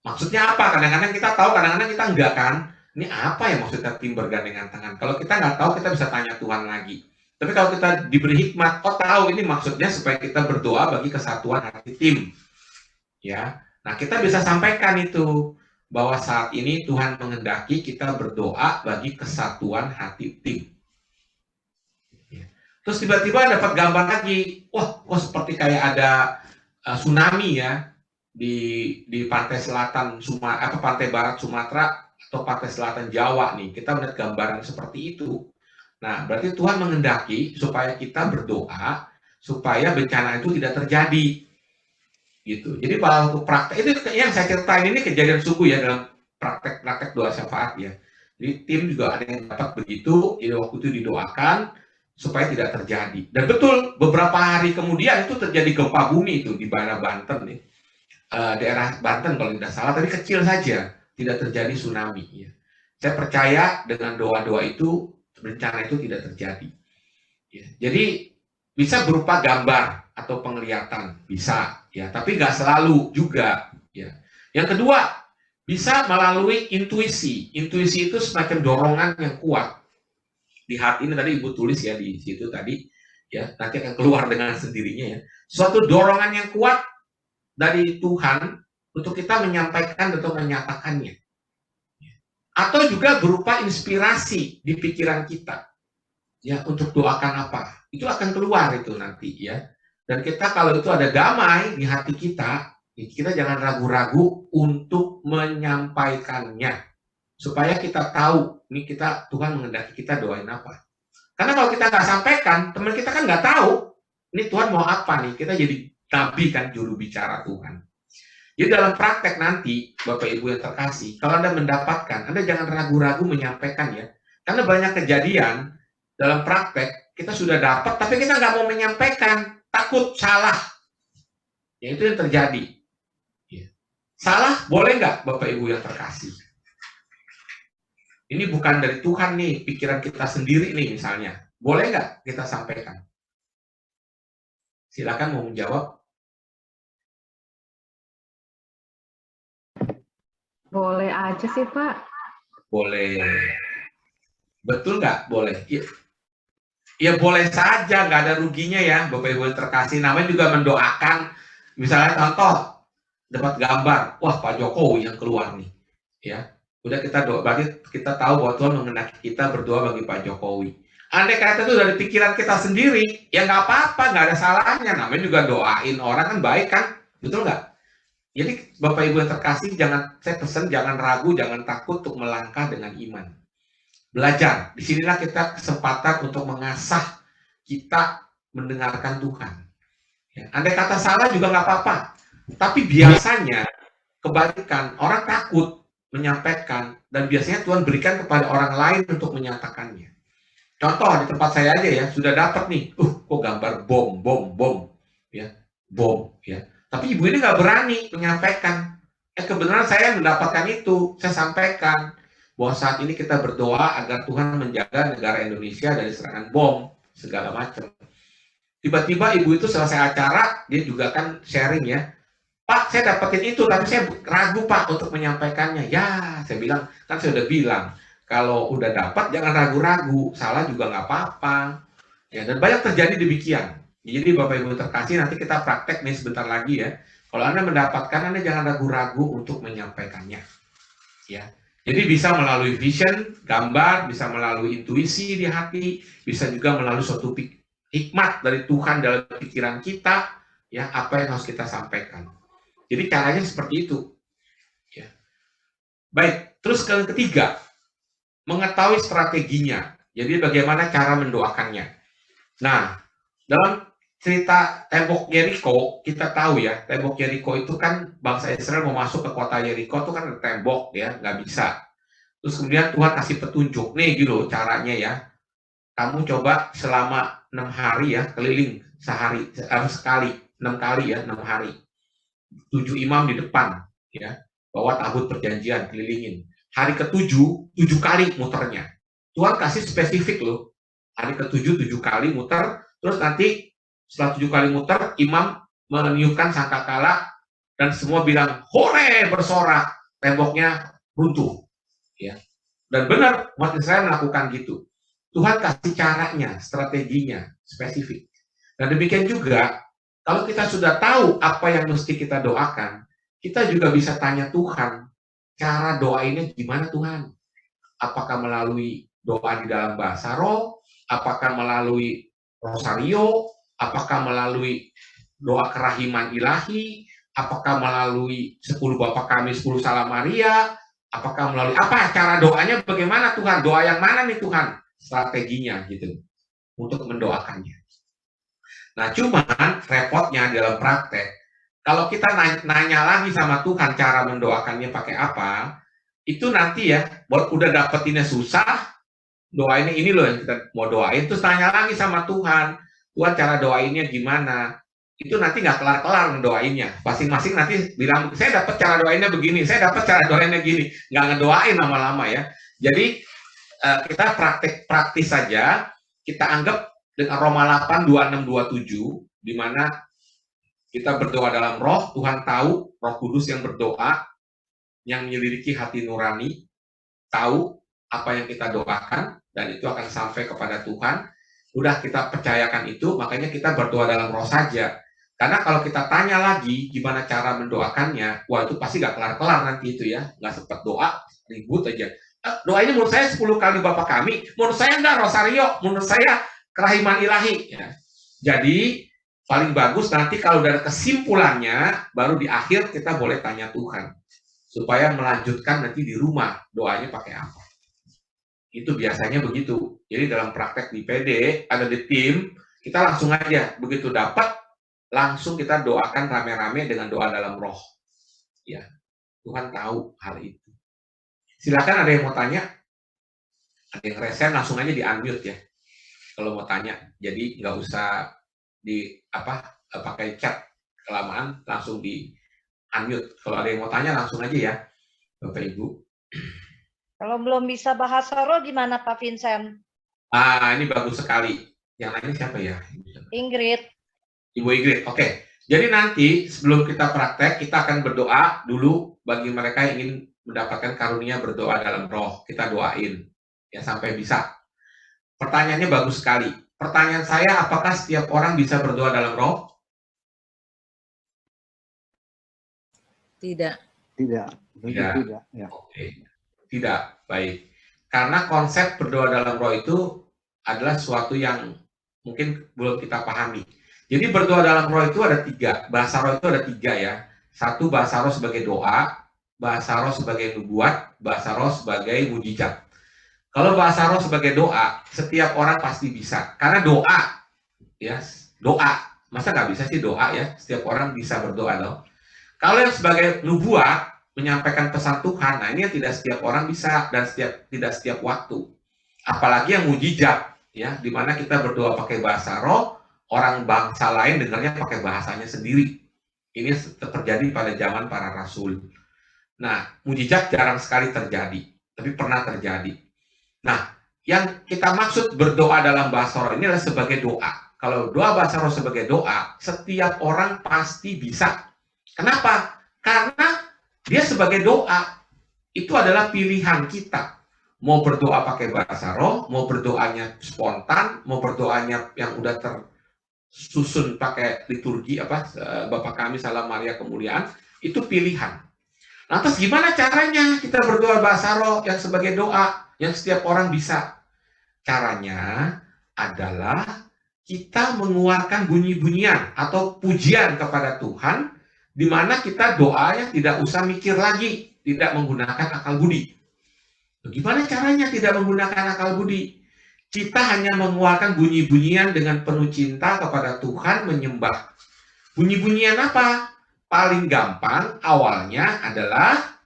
Maksudnya apa? Kadang-kadang kita tahu, kadang-kadang kita enggak kan. Ini apa ya maksudnya tim bergandengan tangan? Kalau kita nggak tahu, kita bisa tanya Tuhan lagi. Tapi kalau kita diberi hikmat, oh tahu ini maksudnya supaya kita berdoa bagi kesatuan hati tim. Ya, nah kita bisa sampaikan itu. Bahwa saat ini Tuhan menghendaki kita berdoa bagi kesatuan hati tim. Terus tiba-tiba dapat gambar lagi, wah kok seperti kayak ada tsunami ya di pantai selatan pantai barat Sumatera atau pantai selatan Jawa nih. Kita melihat gambaran seperti itu. Nah, berarti Tuhan menghendaki supaya kita berdoa supaya bencana itu tidak terjadi. Gitu. Jadi kalau untuk praktek itu yang saya ceritain ini kejadian sungguh ya dalam praktek doa syafaat ya. Jadi tim juga ada yang dapat begitu, jadi waktu itu didoakan supaya tidak terjadi. Dan betul beberapa hari kemudian itu terjadi gempa bumi itu di daerah Banten nih, daerah Banten kalau tidak salah, tapi kecil saja, tidak terjadi tsunami. Ya. Saya percaya dengan doa-doa itu bencana itu tidak terjadi. Ya. Jadi bisa berupa gambar atau penglihatan, bisa ya, tapi nggak selalu juga ya. Yang kedua, bisa melalui intuisi. Intuisi itu semacam dorongan yang kuat di hati. Ini tadi Ibu tulis ya di situ tadi ya, nanti akan keluar dengan sendirinya ya. Suatu dorongan yang kuat dari Tuhan untuk kita menyampaikan atau menyatakannya. Atau juga berupa inspirasi di pikiran kita ya, untuk doakan apa. Itu akan keluar itu nanti ya. Dan kita kalau itu ada damai di hati kita jangan ragu-ragu untuk menyampaikannya. Supaya kita tahu, ini Tuhan menghendaki kita doain apa. Karena kalau kita nggak sampaikan, teman kita kan nggak tahu, ini Tuhan mau apa nih. Kita jadi nabi kan, juru bicara Tuhan. Jadi dalam praktek nanti, Bapak Ibu yang terkasih, kalau Anda mendapatkan, Anda jangan ragu-ragu menyampaikan ya. Karena banyak kejadian dalam praktek, kita sudah dapat, tapi kita nggak mau menyampaikan. Takut salah. Ya, itu yang terjadi. Ya. Salah boleh nggak Bapak Ibu yang terkasih? Ini bukan dari Tuhan nih, pikiran kita sendiri nih misalnya. Boleh nggak kita sampaikan? Silakan mau menjawab. Boleh aja sih Pak. Boleh. Betul nggak? Boleh. Ya boleh saja, nggak ada ruginya ya, Bapak Ibu yang terkasih. Namanya juga mendoakan. Misalnya contoh, dapat gambar, wah Pak Jokowi yang keluar nih. Ya, udah kita doa, berarti kita tahu bahwa Tuhan menghendaki kita berdoa bagi Pak Jokowi. Andai kata itu dari pikiran kita sendiri, ya nggak apa-apa, nggak ada salahnya. Namanya juga doain orang kan baik kan, betul nggak? Jadi Bapak Ibu yang terkasih, saya pesan jangan ragu, jangan takut untuk melangkah dengan iman. Belajar, disinilah kita kesempatan untuk mengasah kita mendengarkan Tuhan. Ya, andai kata salah juga nggak apa-apa, tapi biasanya kebalikan, orang takut menyampaikan, dan biasanya Tuhan berikan kepada orang lain untuk menyatakannya. Contoh di tempat saya aja ya, sudah dapat nih, kok gambar bom, ya, bom, ya. Tapi ibu ini nggak berani menyampaikan. Kebenaran saya mendapatkan itu, saya sampaikan. Bahwa saat ini kita berdoa agar Tuhan menjaga negara Indonesia dari serangan bom, segala macam. Tiba-tiba ibu itu selesai acara, dia juga kan sharing ya, Pak saya dapetin itu, tapi saya ragu Pak untuk menyampaikannya. Ya, saya bilang, kan saya udah bilang, kalau udah dapat jangan ragu-ragu, salah juga nggak apa-apa. Ya, dan banyak terjadi demikian. Jadi Bapak Ibu terkasih, nanti kita praktek nih sebentar lagi ya. Kalau Anda mendapatkan, Anda jangan ragu-ragu untuk menyampaikannya. Ya. Jadi bisa melalui vision, gambar, bisa melalui intuisi di hati, bisa juga melalui suatu hikmat dari Tuhan dalam pikiran kita, ya apa yang harus kita sampaikan. Jadi caranya seperti itu. Ya. Baik, terus yang ketiga, mengetahui strateginya. Jadi bagaimana cara mendoakannya. Nah, dalam cerita tembok Yeriko, kita tahu ya, tembok Yeriko itu kan bangsa Israel mau masuk ke kota Yeriko itu kan ada tembok ya, nggak bisa. Terus kemudian Tuhan kasih petunjuk, nih gitu caranya ya. Kamu coba selama 6 hari ya, keliling sehari, sekali, 6 kali ya, 6 hari. 7 imam di depan ya, bawa tabut perjanjian, kelilingin. Hari ke-7, 7 kali muternya. Tuhan kasih spesifik loh. Hari ke-7, 7 kali muter, terus nanti setelah 7 kali muter, imam meniupkan sangkakala dan semua bilang, hore, bersorak, temboknya runtuh. Ya. Dan benar, umat Israel melakukan gitu. Tuhan kasih caranya, strateginya, spesifik. Dan demikian juga, kalau kita sudah tahu apa yang mesti kita doakan, kita juga bisa tanya Tuhan, cara doainnya gimana Tuhan? Apakah melalui doa di dalam bahasa roh? Apakah melalui rosario? Apakah melalui doa kerahiman ilahi? Apakah melalui 10 Bapa Kami, 10 Salam Maria? Apakah melalui apa? Cara doanya bagaimana Tuhan? Doa yang mana nih Tuhan? Strateginya gitu untuk mendoakannya. Nah, cuman repotnya dalam praktek, kalau kita nanya lagi sama Tuhan cara mendoakannya pakai apa, itu nanti ya, udah dapetinnya susah, doainnya ini loh yang kita mau doain, terus tanya lagi sama Tuhan, Tuhan cara doainnya gimana? Itu nanti nggak kelar-kelar mendoainnya. Masing-masing nanti bilang, saya dapat cara doainnya begini, saya dapat cara doainnya gini, nggak ngedoain lama-lama ya. Jadi kita praktis saja, kita anggap dengan Roma 8, 26, 27, di mana kita berdoa dalam roh, Tuhan tahu, Roh Kudus yang berdoa, yang menyelidiki hati nurani, tahu apa yang kita doakan, dan itu akan sampai kepada Tuhan. Udah kita percayakan itu, makanya kita berdoa dalam roh saja. Karena kalau kita tanya lagi gimana cara mendoakannya, wah itu pasti gak kelar-kelar nanti itu ya, gak sempat doa, ribut aja. Doanya menurut saya 10 kali Bapa Kami, menurut saya enggak rosario, menurut saya kerahiman ilahi. Ya. Jadi paling bagus nanti kalau udah ada kesimpulannya, baru di akhir kita boleh tanya Tuhan. Supaya melanjutkan nanti di rumah, doanya pakai apa. Itu biasanya begitu. Jadi dalam praktek di PD, ada di tim, kita langsung aja, begitu dapat, langsung kita doakan rame-rame dengan doa dalam roh. Ya, Tuhan tahu hal itu. Silakan ada yang mau tanya? Ada yang resen, langsung aja di-unmute ya. Kalau mau tanya, jadi nggak usah pakai chat kelamaan, langsung di unmute. Kalau ada yang mau tanya langsung aja ya, Bapak Ibu. Kalau belum bisa bahasa roh gimana Pak Vincent? Ini bagus sekali. Yang lainnya siapa ya? Ingrid. Ibu Ingrid. Oke. Jadi nanti sebelum kita praktek, kita akan berdoa dulu bagi mereka yang ingin mendapatkan karunia berdoa dalam roh. Kita doain ya sampai bisa. Pertanyaannya bagus sekali. Pertanyaan saya, apakah setiap orang bisa berdoa dalam roh? Tidak. Tidak. Tidak. Ya. Oke. Tidak. Baik. Karena konsep berdoa dalam roh itu adalah sesuatu yang mungkin belum kita pahami. Jadi berdoa dalam roh itu ada 3. Bahasa roh itu ada 3 ya. 1 bahasa roh sebagai doa, bahasa roh sebagai nubuat, bahasa roh sebagai mujizat. Kalau bahasa roh sebagai doa, setiap orang pasti bisa. Karena doa, ya, doa. Masa nggak bisa sih doa ya? Setiap orang bisa berdoa dong. Kalau yang sebagai nubuat, menyampaikan pesan Tuhan, nah ini yang tidak setiap orang bisa dan tidak setiap waktu. Apalagi yang mujizat, ya, di mana kita berdoa pakai bahasa roh, orang bangsa lain dengarnya pakai bahasanya sendiri. Ini terjadi pada zaman para rasul. Nah, mujizat jarang sekali terjadi, tapi pernah terjadi. Nah, yang kita maksud berdoa dalam bahasa roh ini adalah sebagai doa. Kalau doa bahasa roh sebagai doa, setiap orang pasti bisa. Kenapa? Karena dia sebagai doa, itu adalah pilihan kita. Mau berdoa pakai bahasa roh, mau berdoanya spontan, mau berdoanya yang udah tersusun pakai liturgi, Bapa Kami, Salam Maria, Kemuliaan, itu pilihan. Lantas gimana caranya kita berdoa bahasa roh yang sebagai doa, yang setiap orang bisa? Caranya adalah kita mengeluarkan bunyi-bunyian atau pujian kepada Tuhan, di mana kita doa yang tidak usah mikir lagi. tidak menggunakan akal budi. Bagaimana caranya tidak menggunakan akal budi? Kita hanya mengeluarkan bunyi-bunyian dengan penuh cinta kepada Tuhan, menyembah. Bunyi-bunyian apa? Paling gampang awalnya adalah,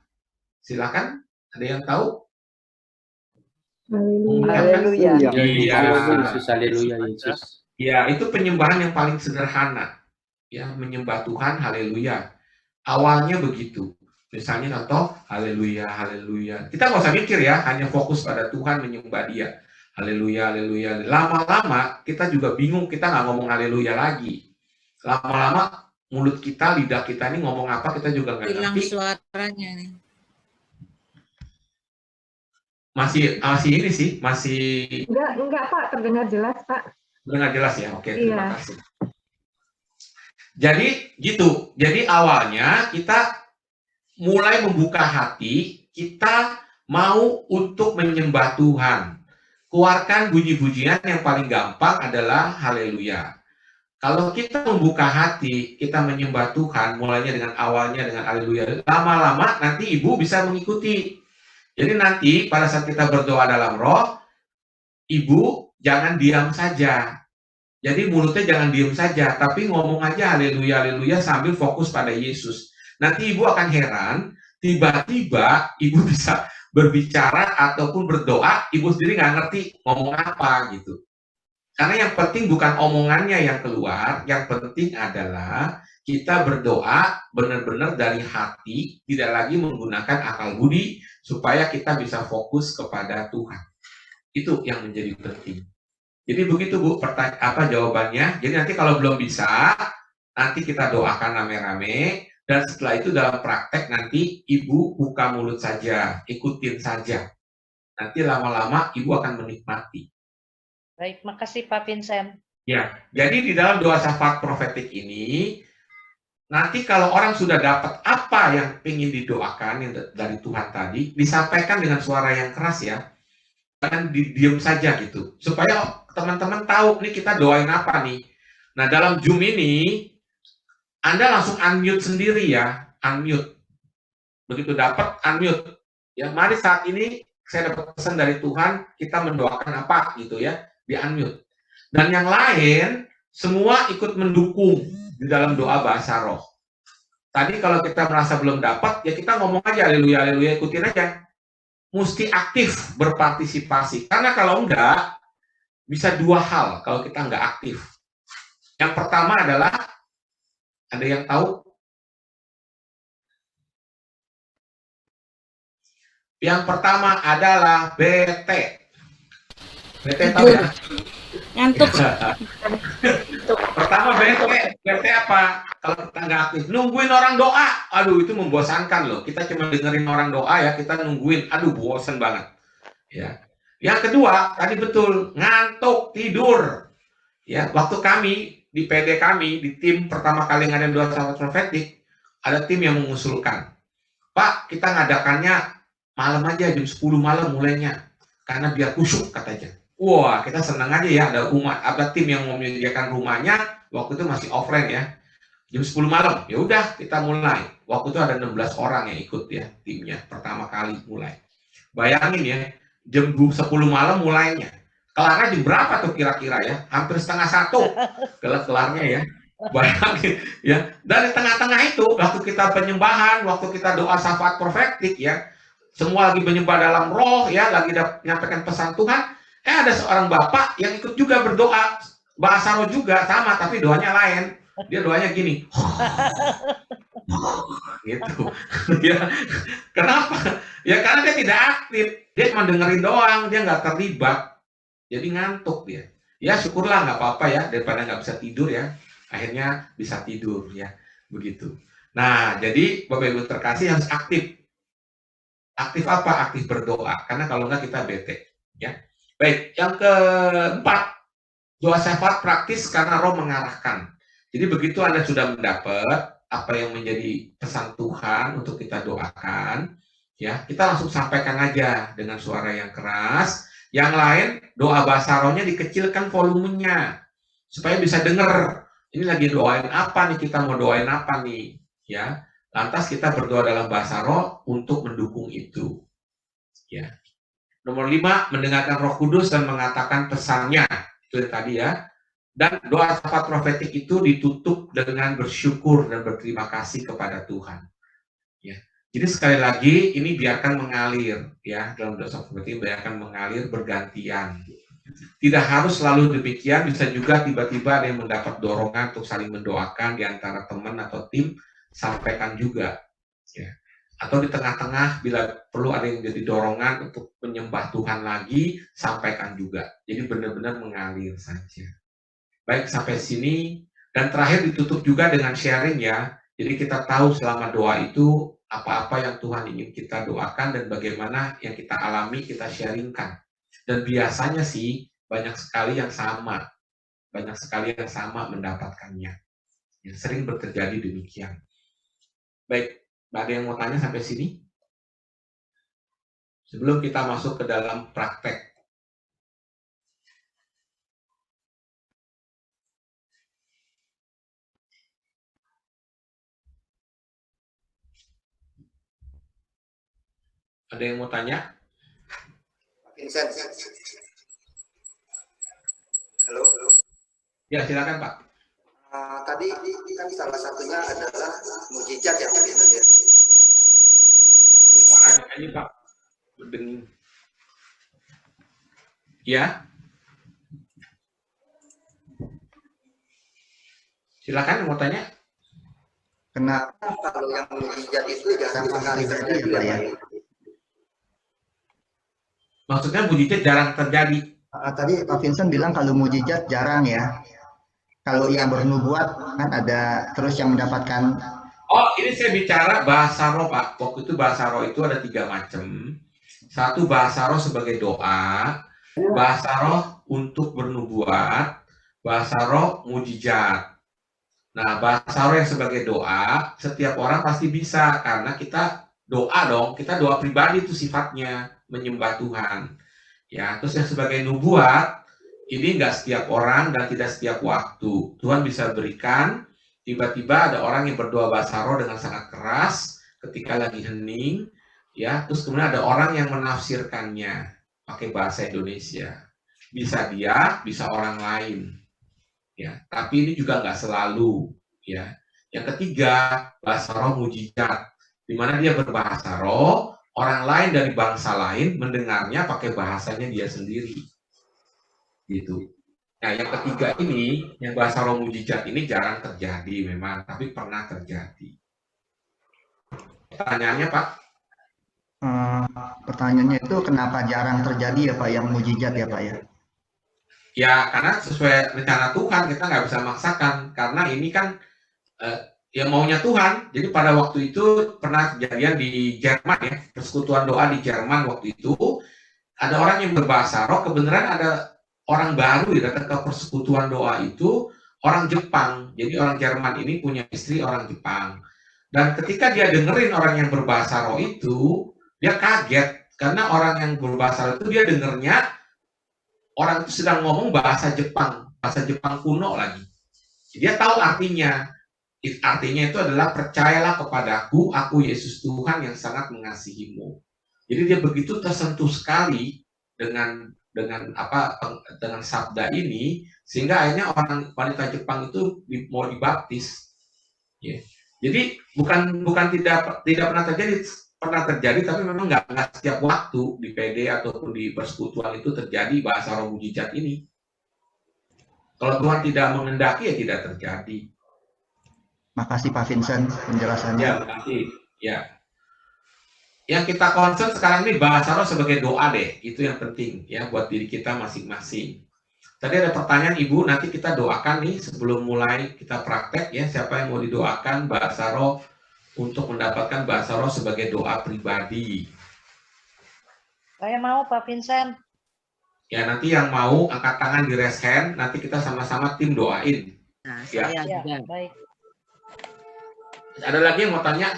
silakan, ada yang tahu? Haleluya. Iya. Yesus, haleluya Yesus. Ya, itu penyembahan yang paling sederhana. Ya, menyembah Tuhan, haleluya. Awalnya begitu. Misalnya contoh, haleluya, haleluya. Kita nggak usah mikir ya, hanya fokus pada Tuhan, menyembah Dia. Haleluya, haleluya. Lama-lama kita juga bingung, kita nggak ngomong haleluya lagi. Lama-lama mulut kita, lidah kita ini ngomong apa, kita juga nggak Hilang ngerti. suaranya nih. Masih ini sih, masih Enggak Pak, terdengar jelas Pak. dengar jelas ya. Oke, terima Iya. kasih. Jadi gitu. Jadi awalnya kita mulai membuka hati, kita mau untuk menyembah Tuhan. Keluarkan bunyi-bunyian yang paling gampang adalah haleluya. Kalau kita membuka hati, kita menyembah Tuhan, mulainya dengan awalnya dengan haleluya. Lama-lama nanti Ibu bisa mengikuti. Jadi nanti pada saat kita berdoa dalam roh, Ibu jangan diam saja. Jadi mulutnya jangan diam saja, tapi ngomong aja haleluya, haleluya sambil fokus pada Yesus. Nanti Ibu akan heran, tiba-tiba Ibu bisa berbicara ataupun berdoa, Ibu sendiri nggak ngerti ngomong apa gitu. Karena yang penting bukan omongannya yang keluar, yang penting adalah kita berdoa benar-benar dari hati, tidak lagi menggunakan akal budi, supaya kita bisa fokus kepada Tuhan. Itu yang menjadi penting. Jadi begitu Bu, jawabannya. Jadi nanti kalau belum bisa, nanti kita doakan rame-rame, dan setelah itu dalam praktek nanti Ibu buka mulut saja, ikutin saja. Nanti lama-lama Ibu akan menikmati. Baik, makasih Pak Vincent. Ya, jadi di dalam doa syafaat profetik ini, nanti kalau orang sudah dapat apa yang ingin didoakan yang dari Tuhan tadi, disampaikan dengan suara yang keras ya. Jangan diam saja gitu. Supaya teman-teman tahu, nih kita doain apa nih. Nah, dalam Zoom ini, Anda langsung unmute sendiri ya. Unmute. Begitu dapat, unmute. Ya, mari saat ini saya dapat pesan dari Tuhan, kita mendoakan apa gitu ya. Di unmute. Dan yang lain, semua ikut mendukung di dalam doa bahasa roh. Tadi kalau kita merasa belum dapat, ya kita ngomong aja, haleluya, haleluya, ikutin aja. Mesti aktif berpartisipasi. Karena kalau enggak, bisa dua hal kalau kita enggak aktif. Yang pertama adalah, ada yang tahu? Yang pertama adalah bete. Bete tahu ya? Ngantuk. Pertama bete apa? Kalau kita nggak aktif, nungguin orang doa, aduh itu membosankan loh. Kita cuma dengerin orang doa ya, kita nungguin, aduh bosan banget. Ya. Yang kedua, tadi betul, ngantuk, tidur. Ya, waktu kami di PD kami, di tim pertama kali ngadain doa syafaat profetik, ada tim yang mengusulkan, Pak, kita ngadakannya malam aja, jam 10 malam mulainya, karena biar khusyuk katanya. Wah, kita senang aja ya, ada tim yang mau menyediakan rumahnya, waktu itu masih offline ya, jam 10 malam, ya udah kita mulai. Waktu itu ada 16 orang yang ikut ya, timnya, pertama kali mulai. Bayangin ya, jam 10 malam mulainya. Kelarnya jam berapa tuh kira-kira ya? Hampir 12:30 kelarnya ya. Bayangin ya. Dan di tengah-tengah itu, waktu kita penyembahan, waktu kita doa syafaat profetik ya, semua lagi menyembah dalam roh ya, lagi menyampaikan pesan Tuhan, ada seorang bapak yang ikut juga berdoa, bahasa roh juga sama, tapi doanya lain. Dia doanya gini. Gitu. Ya. Kenapa? Ya karena dia tidak aktif. Dia cuma dengerin doang, dia nggak terlibat. Jadi ngantuk dia. Ya syukurlah nggak apa-apa ya, daripada nggak bisa tidur ya. Akhirnya bisa tidur ya. Begitu. Nah, jadi Bapak Ibu terkasih harus aktif. Aktif apa? Aktif berdoa. Karena kalau nggak kita bete. Ya. Baik, yang keempat, doa syafaat praktis karena roh mengarahkan. Jadi begitu Anda sudah mendapat apa yang menjadi pesan Tuhan untuk kita doakan, ya kita langsung sampaikan aja dengan suara yang keras. Yang lain, doa bahasa rohnya dikecilkan volumenya supaya bisa dengar. Ini lagi doain apa nih, kita mau doain apa nih, ya. Lantas kita berdoa dalam bahasa roh untuk mendukung itu. Ya. Nomor 5, mendengarkan Roh Kudus dan mengatakan pesannya. Itu yang tadi ya. Dan doa syafaat profetik itu ditutup dengan bersyukur dan berterima kasih kepada Tuhan. Ya. Jadi sekali lagi ini biarkan mengalir ya, dalam doa syafaat profetik biarkan mengalir bergantian. Tidak harus selalu demikian, bisa juga tiba-tiba ada yang mendapat dorongan untuk saling mendoakan di antara teman atau tim, sampaikan juga. Ya. Atau di tengah-tengah bila perlu ada yang jadi dorongan untuk menyembah Tuhan lagi, sampaikan juga. Jadi benar-benar mengalir saja. Baik, sampai sini. Dan terakhir ditutup juga dengan sharing ya. Jadi kita tahu selama doa itu apa-apa yang Tuhan ingin kita doakan dan bagaimana yang kita alami kita sharingkan. Dan biasanya sih banyak sekali yang sama. Banyak sekali yang sama mendapatkannya. Yang sering terjadi demikian. Baik. Ada yang mau tanya sampai sini? Sebelum kita masuk ke dalam praktek. Ada yang mau tanya? Vincent. Halo. Ya, silakan Pak. Tadi kan salah satunya adalah mujizat yang Vincent ya. Ini Pak. Ya. Silakan mau tanya. Kenapa kalau yang mujizat itu jarang sekali terjadi Pak ya? Maksudnya mujizat jarang terjadi. Tadi Pak Vincent bilang kalau mujizat jarang ya. Kalau yang bernubuat kan ada terus yang mendapatkan. Oh, ini saya bicara bahasa roh Pak. Waktu itu bahasa roh itu ada 3 macam. Satu bahasa roh sebagai doa, bahasa roh untuk bernubuat, bahasa roh mujizat. Nah, bahasa roh yang sebagai doa, setiap orang pasti bisa karena kita doa dong, kita doa pribadi itu sifatnya menyembah Tuhan. Ya, terus yang sebagai nubuat, ini enggak setiap orang dan tidak setiap waktu. Tuhan bisa berikan, tiba-tiba ada orang yang berdoa bahasa roh dengan sangat keras ketika lagi hening, ya. Terus kemudian ada orang yang menafsirkannya pakai bahasa Indonesia. Bisa dia, bisa orang lain. Ya, tapi ini juga nggak selalu, ya. Yang ketiga, bahasa roh mujizat, di mana dia berbahasa roh, orang lain dari bangsa lain mendengarnya pakai bahasanya dia sendiri. Gitu. Nah, yang ketiga ini, yang bahasa roh mujizat ini jarang terjadi memang, tapi pernah terjadi. Pertanyaannya, Pak? Pertanyaannya itu kenapa jarang terjadi ya Pak, yang mujizat ya Pak ya? Ya, karena sesuai rencana Tuhan, kita nggak bisa maksakan. Karena ini kan ya maunya Tuhan. Jadi pada waktu itu pernah kejadian di Jerman ya, persekutuan doa di Jerman waktu itu, ada orang yang berbahasa roh, kebenaran ada orang baru ya datang ke persekutuan doa itu, orang Jepang. Jadi orang Jerman ini punya istri orang Jepang. Dan ketika dia dengerin orang yang berbahasa roh itu, dia kaget. Karena orang yang berbahasa roh itu dia dengernya, orang itu sedang ngomong bahasa Jepang kuno lagi. Dia tahu artinya. Artinya itu adalah percayalah kepadaku, aku Yesus Tuhan yang sangat mengasihimu. Jadi dia begitu tersentuh sekali dengan sabda ini, sehingga akhirnya orang wanita Jepang itu mau dibaptis. Ya. Jadi bukan tidak pernah terjadi, tapi memang nggak setiap waktu di PD ataupun di persekutuan itu terjadi bahasa roh mujizat ini. Kalau Tuhan tidak mengendaki ya tidak terjadi. Makasih Pak Vincent penjelasannya. Ya, makasih. Ya. Yang kita concern sekarang ini bahasa roh sebagai doa deh, itu yang penting ya buat diri kita masing-masing. Tadi ada pertanyaan Ibu, nanti kita doakan nih sebelum mulai kita praktek ya, siapa yang mau didoakan bahasa roh untuk mendapatkan bahasa roh sebagai doa pribadi. Saya mau Pak Vincent. Ya, nanti yang mau angkat tangan di raise hand, nanti kita sama-sama tim doain. Nah, ya. saya juga. Baik. Ada lagi yang mau tanya?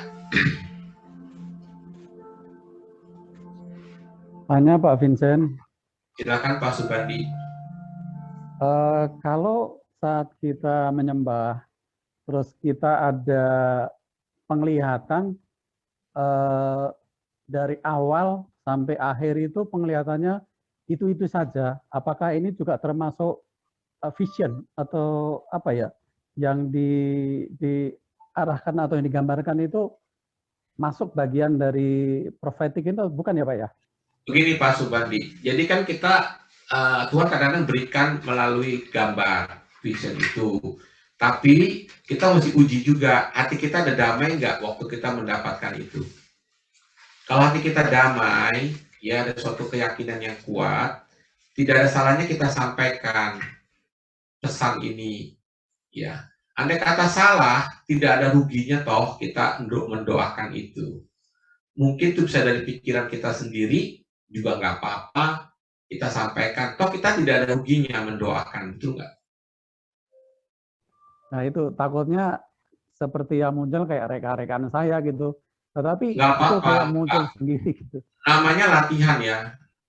Tanya Pak Vincent. Silakan Pak Subandi. Kalau saat kita menyembah, terus kita ada penglihatan dari awal sampai akhir itu penglihatannya itu saja. Apakah ini juga termasuk vision atau apa ya yang diarahkan atau yang digambarkan itu masuk bagian dari prophetic itu bukan ya Pak ya? Begini Pak Subandi, jadi kan kita Tuhan kadang-kadang berikan melalui gambar vision itu, tapi kita mesti uji juga hati kita ada damai nggak waktu kita mendapatkan itu. Kalau hati kita damai, ya ada suatu keyakinan yang kuat, tidak ada salahnya kita sampaikan pesan ini, ya. Andai kata salah, tidak ada ruginya toh kita untuk mendoakan itu. Mungkin itu bisa dari pikiran kita sendiri, juga nggak apa-apa, kita sampaikan. Toh kita tidak ada ruginya mendoakan, betul nggak? Nah itu takutnya seperti yang muncul kayak rekan-rekan saya gitu. Tetapi Nggak itu apa-apa. kayak muncul sendiri gitu. Namanya latihan ya.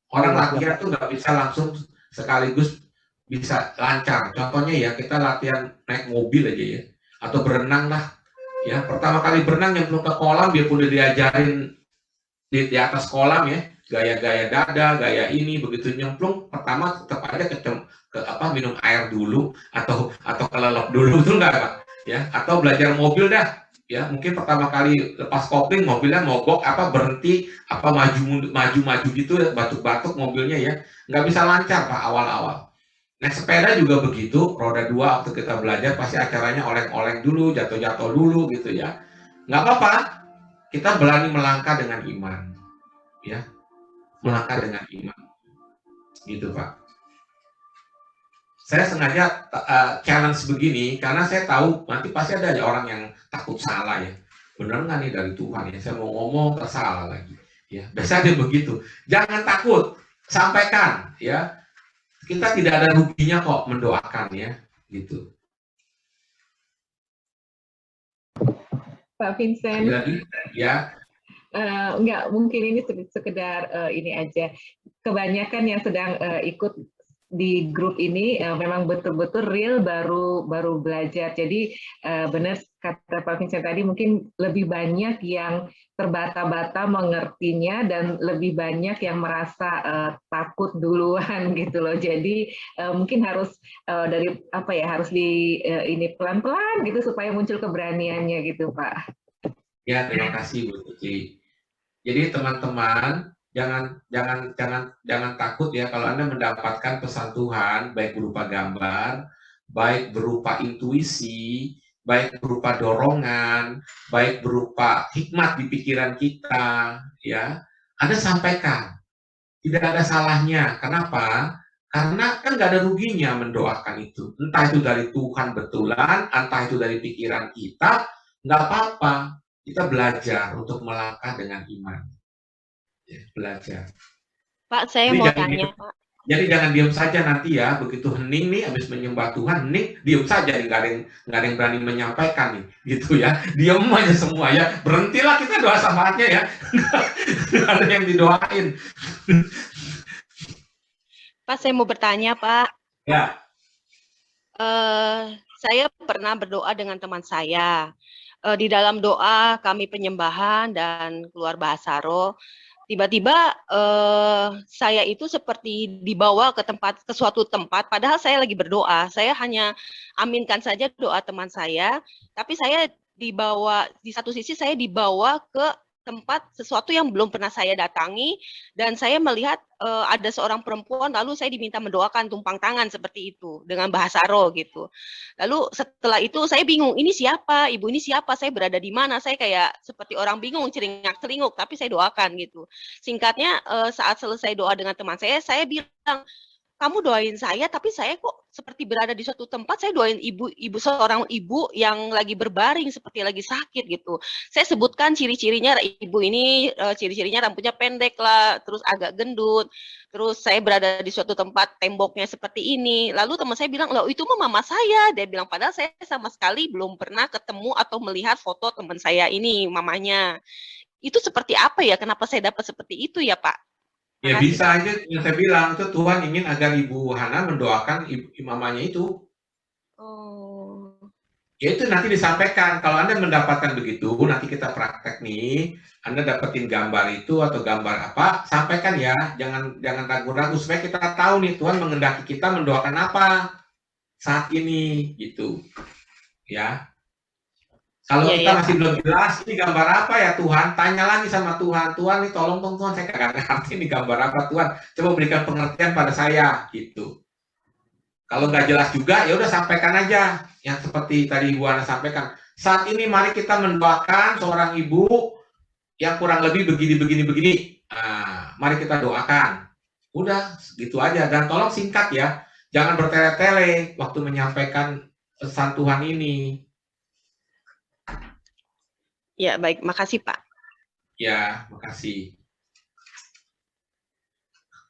Orang latihan tuh nggak bisa langsung sekaligus bisa lancar. Contohnya ya, kita latihan naik mobil aja ya, atau berenang lah. Ya, pertama kali berenang nyemplung ke kolam, biarpun udah diajarin di atas kolam ya, gaya-gaya dada, gaya ini, begitu nyemplung, pertama tetap aja minum air dulu, atau kelelep dulu, betul nggak Pak? Ya, atau belajar mobil dah. Ya, mungkin pertama kali lepas kopling mobilnya mogok, berhenti, maju gitu, batuk-batuk mobilnya ya, nggak bisa lancar Pak awal-awal. Naik sepeda juga begitu, roda 2 waktu kita belajar pasti acaranya oleng-oleng dulu, jatuh-jatuh dulu gitu ya. Nggak apa-apa, kita berani melangkah dengan iman, ya, melangkah dengan iman, gitu Pak. Saya sengaja challenge begini karena saya tahu nanti pasti ada orang yang takut salah ya. Benar nggak nih dari Tuhan ya? Saya mau ngomong tersalah lagi, ya. Biasanya begitu. Jangan takut, sampaikan, ya. Kita tidak ada ruginya kok mendoakan ya, gitu. Pak Vincent. Ya. Enggak, mungkin ini sekedar ini aja. Kebanyakan yang sedang ikut di grup ini memang betul-betul real baru belajar. Jadi benar kata Pak Vincent tadi, mungkin lebih banyak yang terbata-bata mengertinya dan lebih banyak yang merasa takut duluan gitu loh. Jadi mungkin harus harus ini pelan-pelan gitu supaya muncul keberaniannya gitu Pak. Ya, terima kasih Bu Tuti. Jadi teman-teman jangan takut ya kalau Anda mendapatkan pesan Tuhan, baik berupa gambar, baik berupa intuisi, baik berupa dorongan, baik berupa hikmat di pikiran kita, ya. Anda sampaikan. Tidak ada salahnya. Kenapa? Karena kan nggak ada ruginya mendoakan itu. Entah itu dari Tuhan betulan, entah itu dari pikiran kita, nggak apa-apa. Kita belajar untuk melangkah dengan iman. Belajar. Pak, saya mau tanya, Pak. Jadi jangan diam saja nanti ya, begitu hening nih, habis menyembah Tuhan, hening, diam saja, nggak ada yang berani menyampaikan nih, gitu ya, diam aja semua ya, berhentilah kita doa sahabatnya ya, nggak ada yang didoain. Pak, saya mau bertanya, Pak. Ya. Saya pernah berdoa dengan teman saya. Di dalam doa kami penyembahan dan keluar bahasa roh. Tiba-tiba saya itu seperti dibawa ke suatu tempat, padahal saya lagi berdoa. Saya hanya aminkan saja doa teman saya, tapi saya dibawa, di satu sisi saya dibawa ke tempat sesuatu yang belum pernah saya datangi, dan saya melihat ada seorang perempuan, lalu saya diminta mendoakan tumpang tangan seperti itu dengan bahasa roh gitu. Lalu setelah itu saya bingung, ini siapa, ibu ini siapa, saya berada di mana, saya kayak seperti orang bingung, celingak-celinguk, tapi saya doakan gitu. Singkatnya saat selesai doa dengan teman saya bilang, kamu doain saya, tapi saya kok seperti berada di suatu tempat, saya doain seorang ibu yang lagi berbaring, seperti lagi sakit gitu. Saya sebutkan ciri-cirinya, ibu ini ciri-cirinya rambutnya pendek lah, terus agak gendut, terus saya berada di suatu tempat, temboknya seperti ini. Lalu teman saya bilang, loh itu mah mama saya. Dia bilang, padahal saya sama sekali belum pernah ketemu atau melihat foto teman saya ini, mamanya. Itu seperti apa ya, kenapa saya dapat seperti itu ya Pak? Ya bisa aja yang saya bilang itu Tuhan ingin agar Ibu Hana mendoakan mamanya itu. Oh. Ya itu nanti disampaikan. Kalau Anda mendapatkan begitu, nanti kita praktek nih. Anda dapetin gambar itu atau gambar apa, sampaikan ya. Jangan ragu-ragu supaya kita tahu nih Tuhan mengendaki kita mendoakan apa saat ini gitu. Ya. Kalau kita masih belum jelas ini gambar apa ya Tuhan, tanya lagi sama Tuhan. Tuhan nih tolong dong Tuhan, saya nggak ngerti ini gambar apa Tuhan. Coba berikan pengertian pada saya gitu. Kalau nggak jelas juga, ya udah sampaikan aja. Yang seperti tadi Ibu Ana sampaikan. Saat ini mari kita mendoakan seorang ibu yang kurang lebih begini. Nah, mari kita doakan. Udah, gitu aja. Dan tolong singkat ya. Jangan bertele-tele waktu menyampaikan pesan Tuhan ini. Ya, baik. Makasih, Pak. Ya, makasih.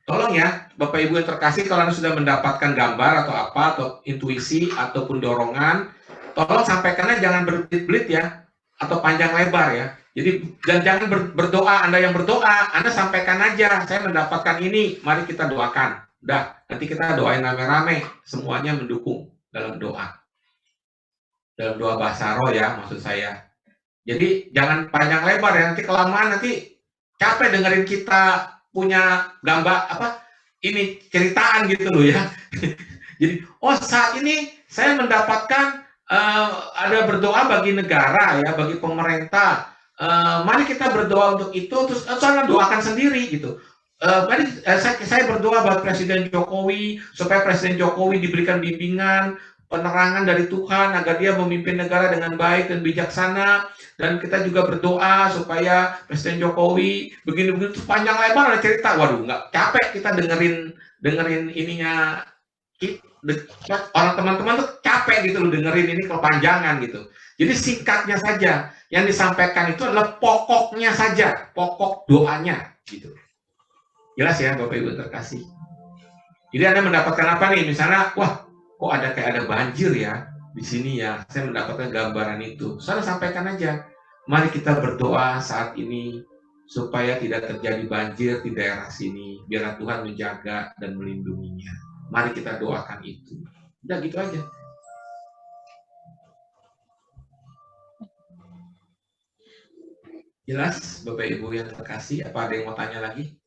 Tolong ya, Bapak Ibu yang terkasih, kalau Anda sudah mendapatkan gambar atau apa, atau intuisi, ataupun dorongan, tolong sampaikannya jangan berbelit-belit ya, atau panjang lebar ya. Jadi, dan jangan berdoa, Anda yang berdoa, Anda sampaikan aja, saya mendapatkan ini, mari kita doakan. Udah, nanti kita doain rame-rame, semuanya mendukung dalam doa. Dalam doa bahasa roh ya, maksud saya. Jadi, jangan panjang lebar ya, nanti kelamaan, nanti capek dengerin kita punya gambar apa ini ceritaan gitu loh ya. Jadi saat ini saya mendapatkan ada berdoa bagi negara ya, bagi pemerintah. Mari kita berdoa untuk itu, terus saya doakan sendiri gitu. Mari saya berdoa buat Presiden Jokowi supaya Presiden Jokowi diberikan bimbingan, penerangan dari Tuhan agar dia memimpin negara dengan baik dan bijaksana. Dan kita juga berdoa supaya Presiden Jokowi begini-begini terus panjang lebar ada cerita. Waduh, nggak capek kita dengerin ininya. Orang teman-teman tuh capek gitu loh dengerin ini kepanjangan gitu. Jadi singkatnya saja. Yang disampaikan itu adalah pokoknya saja, pokok doanya gitu. Jelas ya Bapak Ibu terkasih. Jadi Anda mendapatkan apa nih? Misalnya, wah, kok kayak ada banjir ya di sini ya. Saya mendapatkan gambaran itu. Saya sampaikan aja. Mari kita berdoa saat ini supaya tidak terjadi banjir di daerah sini. Biarlah Tuhan menjaga dan melindunginya. Mari kita doakan itu. Udah gitu aja. Jelas Bapak Ibu yang terkasih? Apa ada yang mau tanya lagi?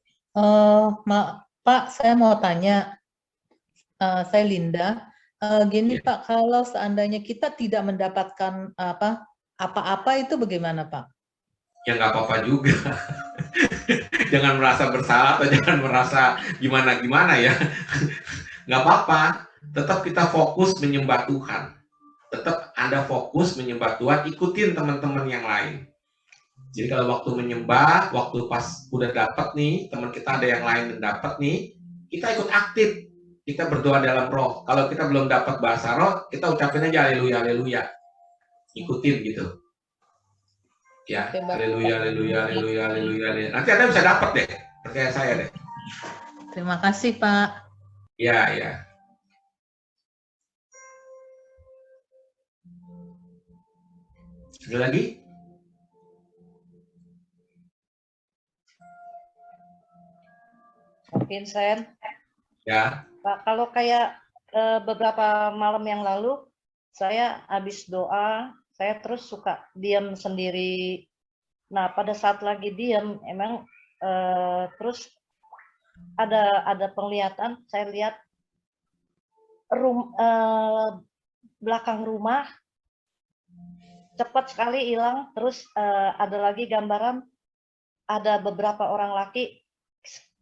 Pak, saya mau tanya. Saya Linda. Gini Pak, kalau seandainya kita tidak mendapatkan apa-apa itu bagaimana Pak? Ya nggak apa-apa juga. Jangan merasa bersalah atau jangan merasa gimana-gimana ya. Nggak apa-apa. Tetap kita fokus menyembah Tuhan. Tetap Anda fokus menyembah Tuhan, ikutin teman-teman yang lain. Jadi kalau waktu menyembah, waktu pas udah dapat nih, teman kita ada yang lain dan dapat nih, kita ikut aktif. Kita berdoa dalam roh. Kalau kita belum dapat bahasa roh, kita ucapin aja haleluya, haleluya. Ikutin gitu. Ya, haleluya, haleluya, haleluya, haleluya. Nanti Anda bisa dapat deh. Percaya saya deh. Terima kasih, Pak. Ya, ya. Ada lagi? Vincent. Ya. Pak, kalau kayak beberapa malam yang lalu, saya habis doa, saya terus suka diam sendiri. Nah, pada saat lagi diam, emang terus ada penglihatan, saya lihat belakang rumah cepat sekali hilang. Terus ada lagi gambaran, ada beberapa orang laki,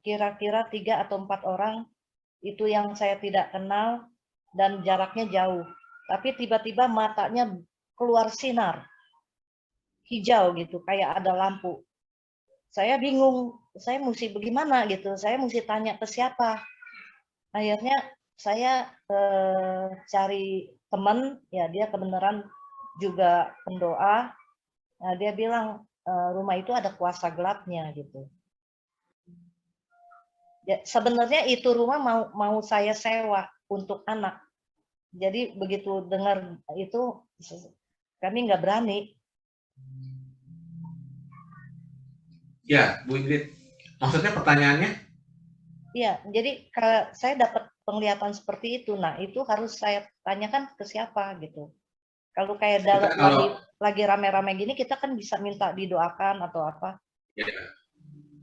kira-kira 3 atau 4 orang, itu yang saya tidak kenal dan jaraknya jauh. Tapi tiba-tiba matanya keluar sinar hijau gitu, kayak ada lampu. Saya bingung, saya mesti bagaimana gitu, saya mesti tanya ke siapa. Akhirnya saya cari teman, ya dia kebenaran juga pendoa. Nah, dia bilang rumah itu ada kuasa gelapnya gitu. Ya, sebenarnya itu rumah mau saya sewa untuk anak. Jadi begitu dengar itu kami nggak berani. Ya, Bu Ingrid. Maksudnya pertanyaannya? Iya, jadi kalau saya dapat penglihatan seperti itu, nah itu harus saya tanyakan ke siapa gitu. Kalau kayak lagi rame-rame gini, kita kan bisa minta didoakan atau apa. Ya,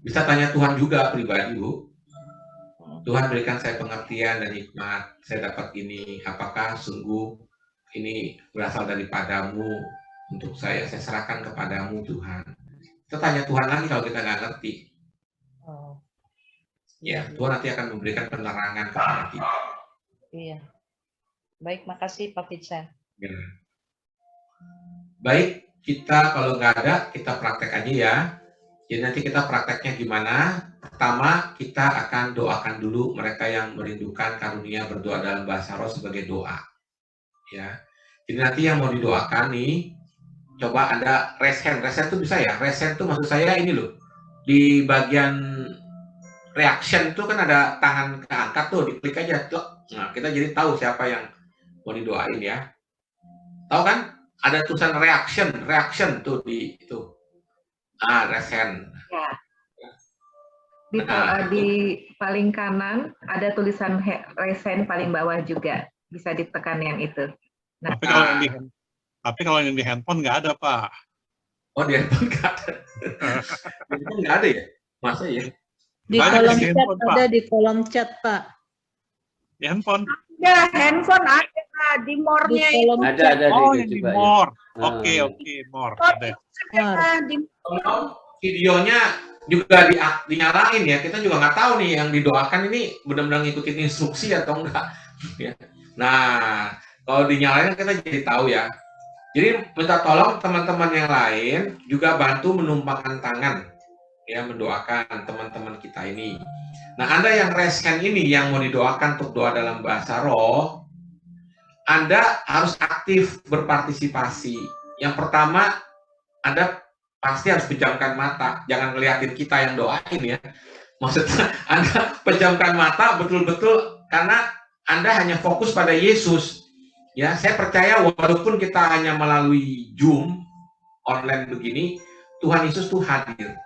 bisa tanya Tuhan juga pribadi, Bu. Tuhan berikan saya pengertian dan hikmat, saya dapat ini, apakah sungguh ini berasal daripadamu untuk saya serahkan kepadamu Tuhan. Kita tanya Tuhan lagi kalau kita nggak ngerti. Ya, Tuhan nanti akan memberikan penerangan kepada kita. Iya. Baik, makasih Pak Vincent. Ya. Baik, kita kalau nggak ada, kita praktek aja ya. Jadi nanti kita prakteknya gimana? Pertama, kita akan doakan dulu mereka yang merindukan karunia berdoa dalam bahasa roh sebagai doa. Ya. Jadi nanti yang mau didoakan nih, coba Anda raise hand. Raise hand itu bisa ya? Raise hand itu maksud saya ini loh. Di bagian reaction itu kan ada tangan keangkat tuh, diklik aja. Nah, kita jadi tahu siapa yang mau didoain ya. Tahu kan? Ada tulisan reaction tuh di itu. Raise hand. Ya. Di paling kanan ada tulisan raise hand, paling bawah juga bisa ditekan yang itu. Nah, tapi kalau yang di handphone nggak ada, Pak. Oh, di handphone nggak ada. Di handphone nggak ada ya? Masa ya? Di kolom chat ada, di kolom chat, Pak. Di handphone? Ada, handphone ada di more-nya. Ada oh, di more. Oke, more. Ada. Videonya juga dinyalain ya. Kita juga nggak tahu nih yang didoakan ini benar-benar ngikutin instruksi atau enggak. Nah, kalau dinyalain kita jadi tahu ya. Jadi minta tolong teman-teman yang lain juga bantu menumpangkan tangan ya, mendoakan teman-teman kita ini. Nah, Anda yang raise hand ini yang mau didoakan untuk doa dalam bahasa roh, Anda harus aktif berpartisipasi. Yang pertama, Anda pasti harus pejamkan mata, jangan ngeliatin kita yang doain ya. Maksudnya Anda pejamkan mata betul-betul karena Anda hanya fokus pada Yesus. Ya, saya percaya walaupun kita hanya melalui Zoom online begini, Tuhan Yesus tuh hadir.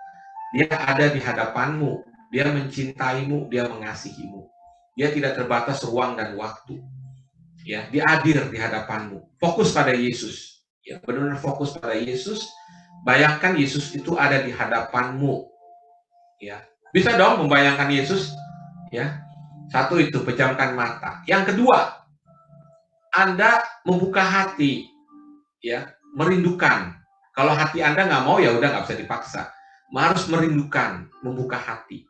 Dia ada di hadapanmu, dia mencintaimu, dia mengasihimu. Dia tidak terbatas ruang dan waktu. Ya, dia hadir di hadapanmu. Fokus pada Yesus. Ya, benar-benar fokus pada Yesus. Bayangkan Yesus itu ada di hadapanmu. Ya, bisa dong membayangkan Yesus. Ya, satu itu pejamkan mata. Yang kedua, Anda membuka hati, ya, merindukan. Kalau hati Anda nggak mau, ya udah nggak bisa dipaksa. Harus merindukan, membuka hati.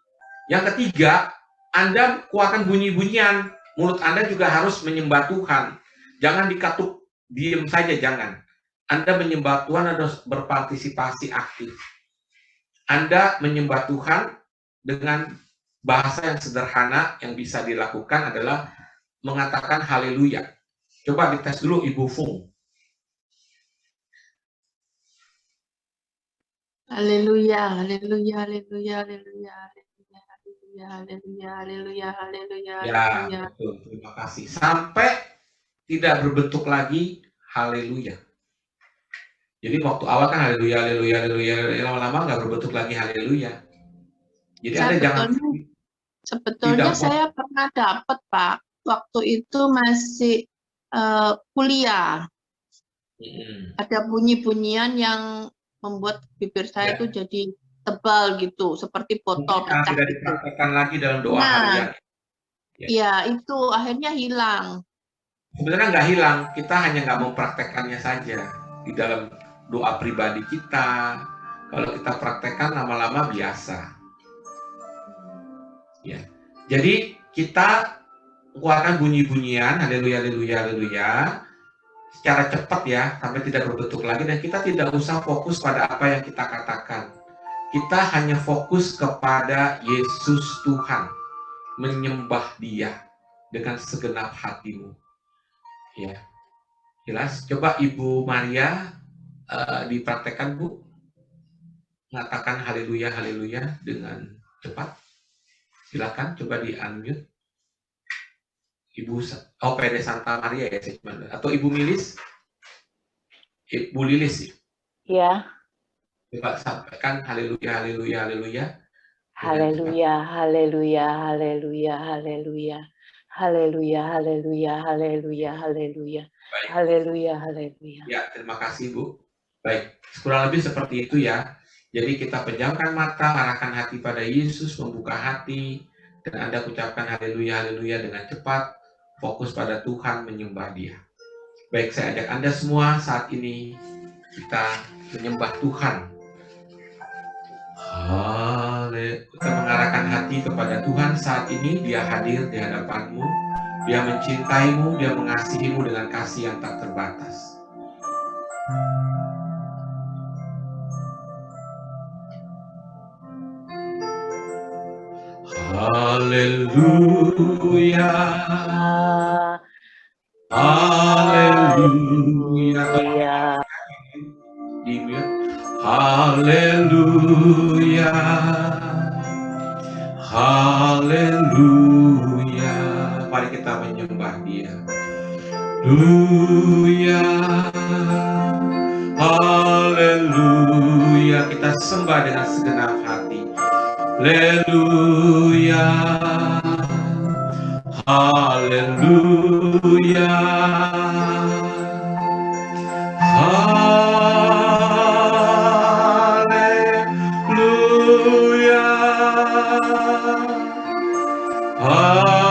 Yang ketiga, Anda keluarkan bunyi-bunyian. Mulut Anda juga harus menyembah Tuhan. Jangan dikatuk, diem saja, jangan. Anda menyembah Tuhan harus berpartisipasi aktif. Anda menyembah Tuhan dengan bahasa yang sederhana yang bisa dilakukan adalah mengatakan haleluya. Coba dites dulu Ibu Fung. Haleluya, haleluya, haleluya, haleluya, haleluya, haleluya, haleluya, haleluya, Ya, betul. Terima kasih. Sampai tidak berbentuk lagi haleluya. Jadi waktu awal kan haleluya, haleluya, haleluya, lama-lama nggak berbentuk lagi haleluya. Jadi Anda jangan. Sebetulnya saya pernah dapat, Pak, waktu itu masih kuliah. Ada bunyi-bunyian yang membuat bibir saya itu jadi tebal gitu, seperti botol pecah. Tidak dipraktekkan lagi dalam doa harian. Ya, itu akhirnya hilang. Sebenarnya nggak hilang, kita hanya nggak mempraktekkannya saja di dalam doa pribadi kita. Kalau kita praktekkan lama-lama biasa. Ya, jadi kita keluarkan bunyi-bunyian, haleluya, haleluya, haleluya, secara cepat ya, sampai tidak berbentuk lagi, dan kita tidak usah fokus pada apa yang kita katakan. Kita hanya fokus kepada Yesus Tuhan, menyembah Dia dengan segenap hatimu. Ya, jelas. Coba Ibu Maria dipraktekkan, Bu, mengatakan haleluya, haleluya dengan cepat. Silakan, coba di unmute. Ibu PD Santa Maria ya, atau Ibu Milis, Ibu Lilis ya. Ya. Coba sampaikan haleluya, haleluya, haleluya. Haleluya, haleluya, haleluya, haleluya. Haleluya, haleluya, haleluya, haleluya. Baik. Haleluya, haleluya. Ya, terima kasih Bu. Baik, kurang lebih seperti itu ya. Jadi kita pejamkan mata, arahkan hati pada Yesus, membuka hati, dan Anda ucapkan haleluya, haleluya dengan cepat, fokus pada Tuhan, menyembah Dia. Baik, saya ajak Anda semua saat ini kita menyembah Tuhan. Kita mengarahkan hati kepada Tuhan saat ini, Dia hadir di hadapanmu, Dia mencintaimu, Dia mengasihimu dengan kasih yang tak terbatas. Haleluya, haleluya, haleluya, haleluya. Mari kita menyembah Dia. Haleluya, haleluya. Kita sembah dengan segenap hati. Haleluya, haleluya, haleluya, haleluya.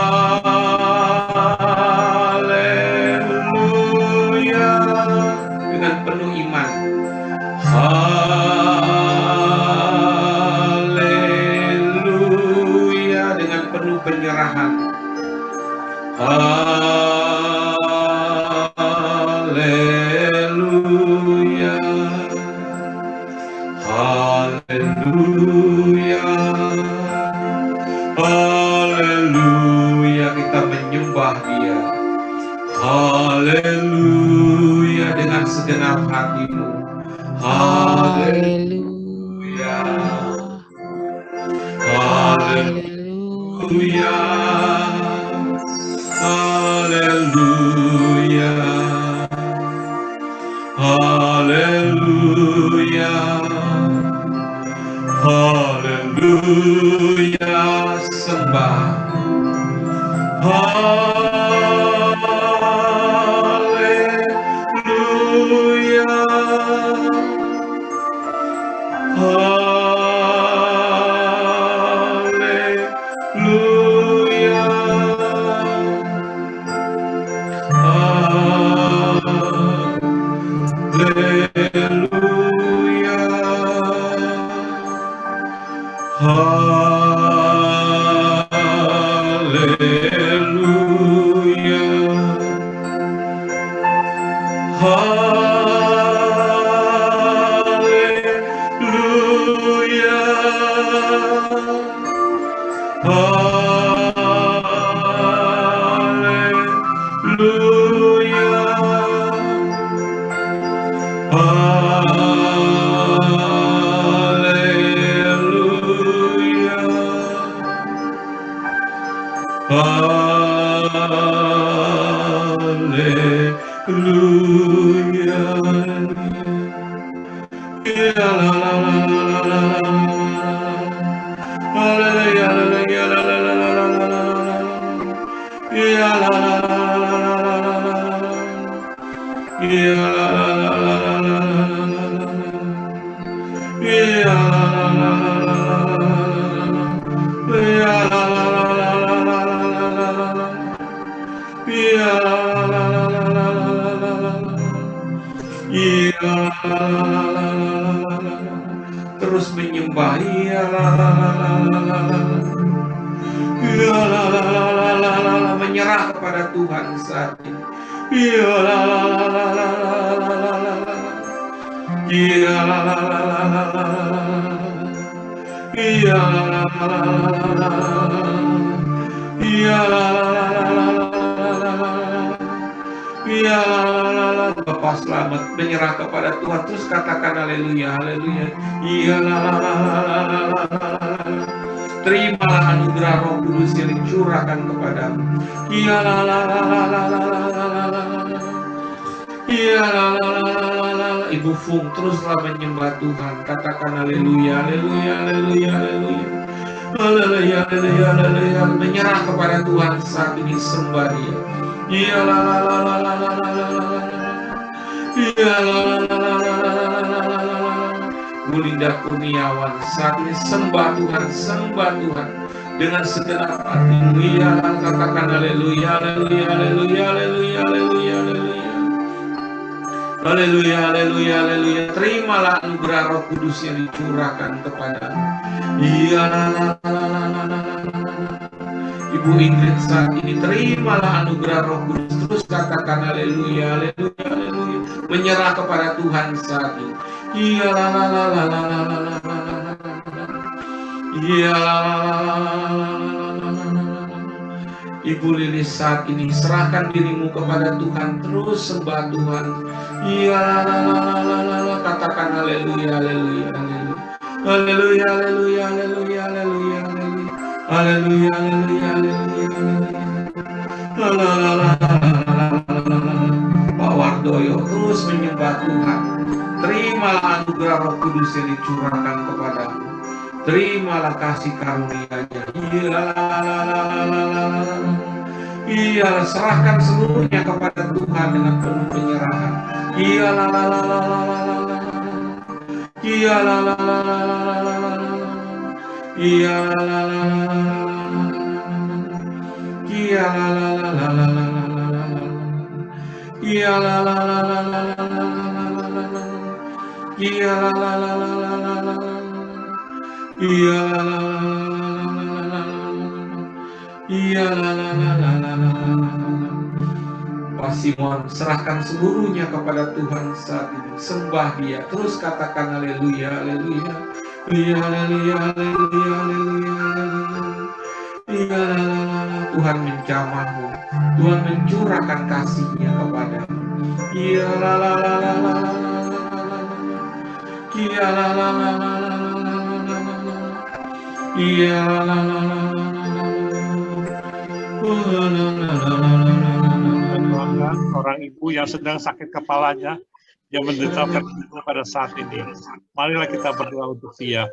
Dengan penuh iman. Haleluya, dengan penuh penyerahan. Haleluya, haleluya, haleluya. Kita menyembah Dia. Haleluya, dengan segenap hatimu. Haleluya, haleluya, haleluya, haleluya, haleluya. Sembah. Haleluya, haleluya, Terus menyembah. Menyerah kepada Tuhan saat ini. Bapa selamat, menyerah kepada Tuhan. Terus katakan haleluya, haleluya. Terimalah anugerah Roh Kudus yang dicurahkan kepadamu. Ibu Fung, teruslah menyembah Tuhan. Katakan haleluya, haleluya, haleluya, haleluya. Haleluya, haleluya, haleluya. Menyerah kepada Tuhan saat ini, sembah Dia. Ya la la la la la la la la la. Ya la la la la la la la la la la. Bulinda Kurniawan saat ini sembah Tuhan, sembah Tuhan dengan segenap hatimu. Ya katakan haleluya, haleluya, haleluya, haleluya, haleluya, haleluya. Haleluya, haleluya, haleluya. Terimalah anugerah Roh Kudus yang dicurahkan kepadamu. Iya, la, la, la, la, la, la, la. Ibu Ingrid saat ini terimalah anugerah Roh Kudus. Terus katakan haleluya, haleluya, haleluya. Menyerah kepada Tuhan saat ini. Iya, la, la, la, la, la, la, la, la, la, la. Iya, la, la, la, la, la, la, la, la, la. Ibu Lilis saat ini serahkan dirimu kepada Tuhan, terus sembah Tuhan. Iya, la, la, la, la, la, la. Katakan haleluya, haleluya, haleluya. Haleluya, haleluya, haleluya, haleluya, haleluya. Haleluya, haleluya, haleluya, haleluya. La, la, la, la, la, la, la, la, la. Pak Wardoyo terus menyembah Tuhan. Terimalah anugerah Roh Kudus yang dicurahkan kepadamu. Terimalah kasih karunia-Nya. Iya, la, la, la, la, la, la, la. Iya, serahkan seluruhnya kepada Tuhan dengan penuh penyerahan. Iya, la, la, la, la, la, la, la. Iya, la, la, la, la, la, la, la, la. Iya, la, la, la, la, la, la. Iya, la, la, la, la, la, la, la, la. Iya, la, la, la, la, la, la, la, la. Iya, la, la, la, la, la, la, la. Iya, la, la, la, la, la, la. Iya, la, la, la, la, la, la, la. Pak Simon, serahkan seluruhnya kepada Tuhan saat ini. Sembah Dia. Terus katakan haleluya, haleluya. Iya, haleluya, haleluya, haleluya, haleluya. Iya, la, la, la, la. Tuhan menjamahmu. Tuhan mencurahkan kasih-Nya kepadamu. Iya, la, la, la, la, la, la, la. Iya, la, la, la, la, la, la, la, la. Iya, la, la, la, la, la, la. Orang ibu yang sedang sakit kepalanya, yang menderita vertigo pada saat ini. Marilah kita berdoa untuk dia.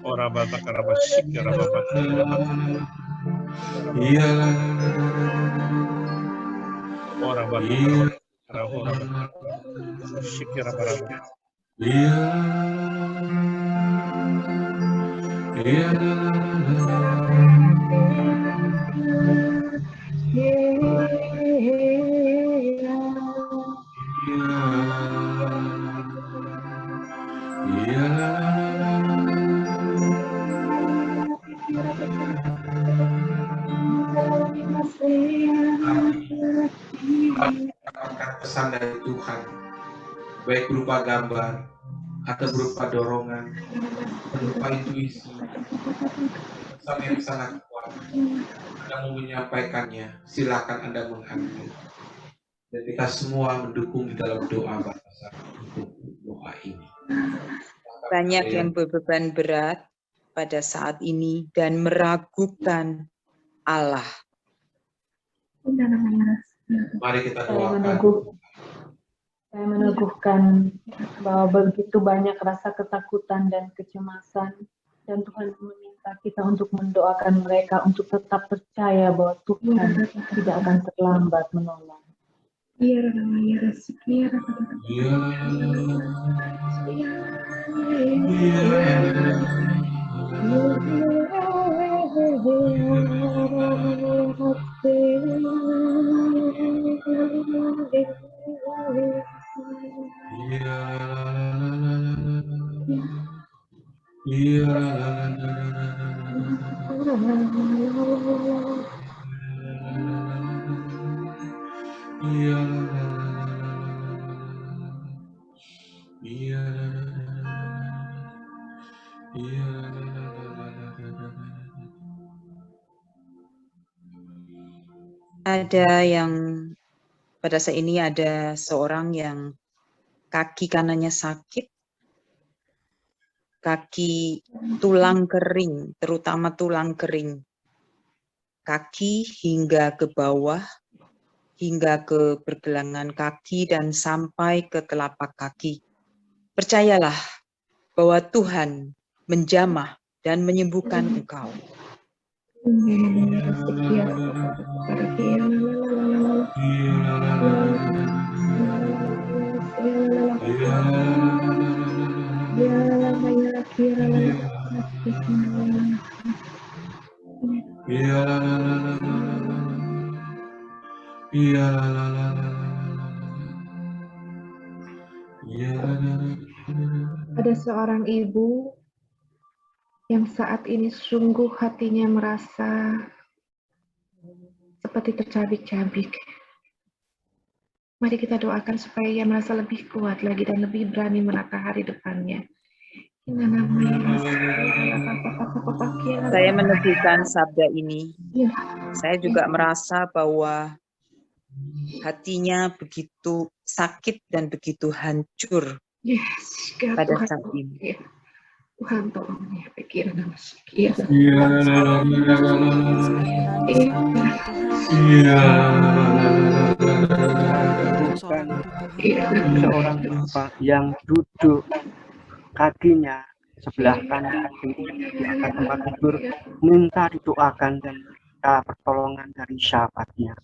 Ora bata karabasik karababat. Ora bata karabasik karababat. Pesan dari Tuhan, baik berupa gambar atau berupa dorongan, berupa intuisi, pesan yang sangat kuat. Anda mau menyampaikannya, silakan Anda mengambil. Dan kita semua mendukung di dalam doa batasan doa ini. Banyak yang berbeban berat pada saat ini dan meragukan Allah. Mari kita doakan. Saya meneguhkan bahwa begitu banyak rasa ketakutan dan kecemasan, dan Tuhan meminta kita untuk mendoakan mereka untuk tetap percaya bahwa Tuhan tidak akan terlambat menolong. Ada yang pada saat ini ada seorang yang kaki kanannya sakit, kaki tulang kering, terutama tulang kering, kaki hingga ke bawah, hingga ke pergelangan kaki dan sampai ke telapak kaki. Percayalah bahwa Tuhan menjamah dan menyembuhkan engkau. Ada seorang ibu yang saat ini sungguh hatinya merasa seperti tercabik-cabik. Mari kita doakan supaya ia merasa lebih kuat lagi dan lebih berani menata hari depannya. Saya meneguhkan sabda ini. Saya juga merasa bahwa hatinya begitu sakit dan begitu hancur pada saat ini. Tuhan tolong ya, pikiran dan seorang bapak yang duduk kakinya sebelah kanan di atas tempat tidur, minta didoakan dan minta pertolongan dari sahabatnya.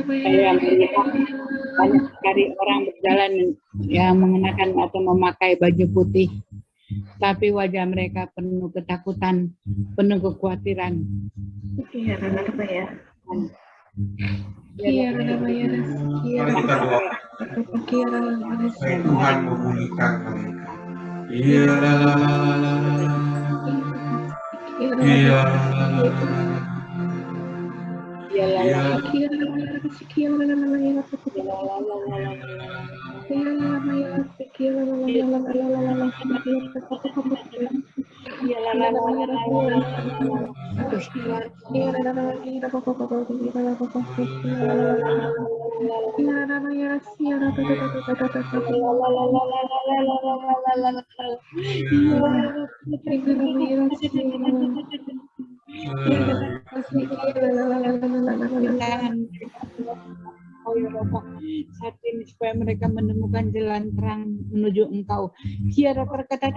Saya melihat banyak sekali orang berjalan yang mengenakan atau memakai baju putih, tapi wajah mereka penuh ketakutan, penuh kekhawatiran. Tuhan memulihkan mereka. Saat ini supaya mereka menemukan jalan terang menuju Engkau. Kiara perkata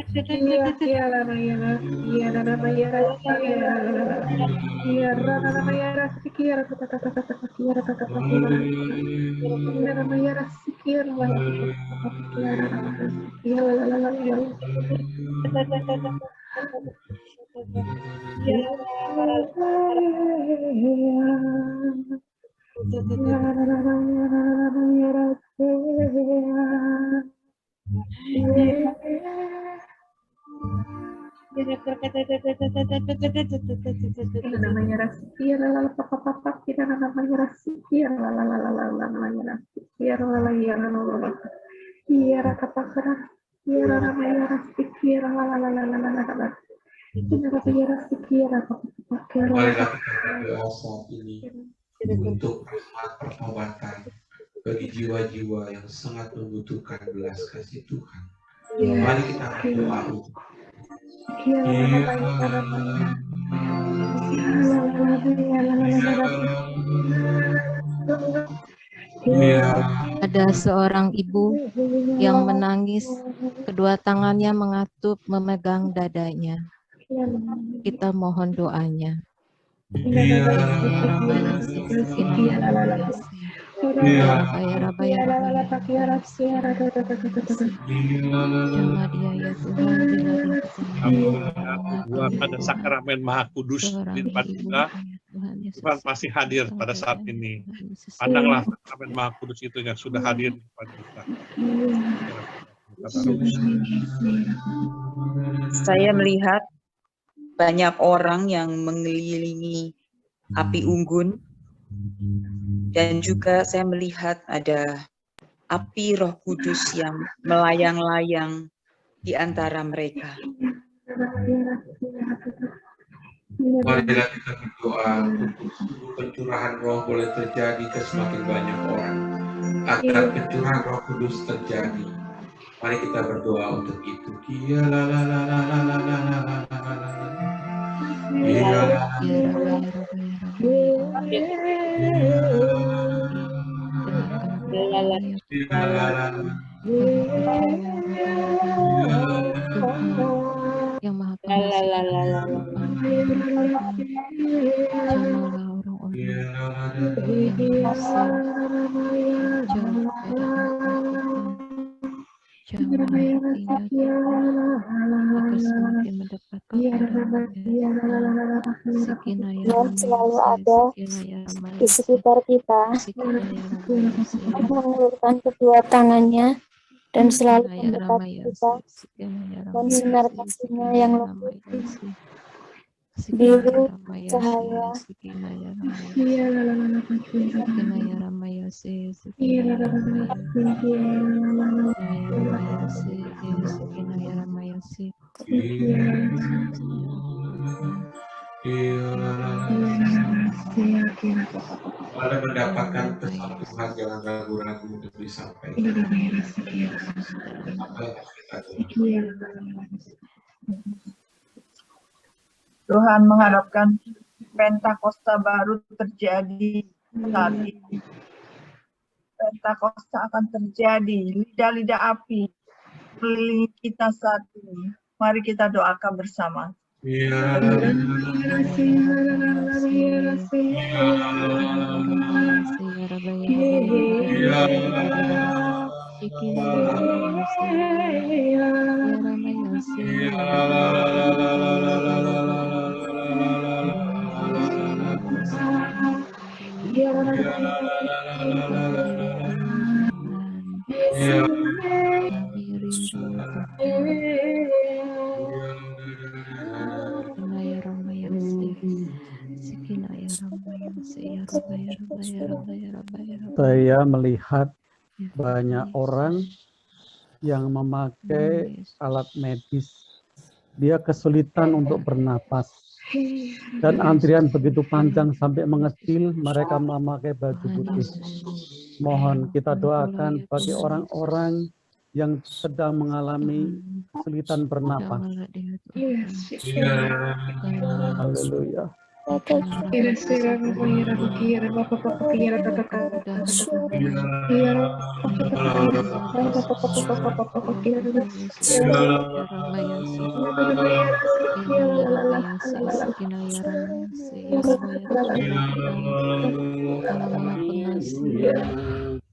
Marilah kita berdoa saat ini untuk pertobatan bagi jiwa-jiwa yang sangat membutuhkan belas kasih Tuhan. Mari kita berdoa untuk Ada seorang ibu yang menangis, kedua tangannya mengatup memegang dadanya. Kita mohon doanya. Pada sakramen Maha Kudus di depan kita, Tuhan masih hadir pada saat ini. Pandanglah sakramen Maha Kudus itu yang sudah hadir di depan kita. Saya melihat banyak orang yang mengelilingi api unggun, dan juga saya melihat ada api Roh Kudus yang melayang-layang di antara mereka. Marilah kita berdoa untuk seluruh pencurahan roh boleh terjadi ke semakin banyak orang, agar pencurahan Roh Kudus terjadi. Mari kita berdoa untuk itu. Yang Maha Pengasih, Tuhan selalu ada di sekitar kita, mengulurkan kedua tangannya dan selalu mendekati kita, dan sinar kasih-Nya yang lembut, biru, cahaya. Pada mendapatkan pesan Tuhan, jangan ragu-ragu untuk disampaikan. Tuhan mengharapkan Pentakosta baru terjadi saat ini. Pentakosta akan terjadi, lidah-lidah api mengelilingi kita saat ini. Mari kita doakan bersama. Saya melihat banyak orang yang memakai alat medis. Dia kesulitan untuk bernapas. Dan antrian begitu panjang sampai mengecil, mereka memakai baju putih. Mohon kita doakan bagi orang-orang yang sedang mengalami kesulitan bernapas. Haleluya.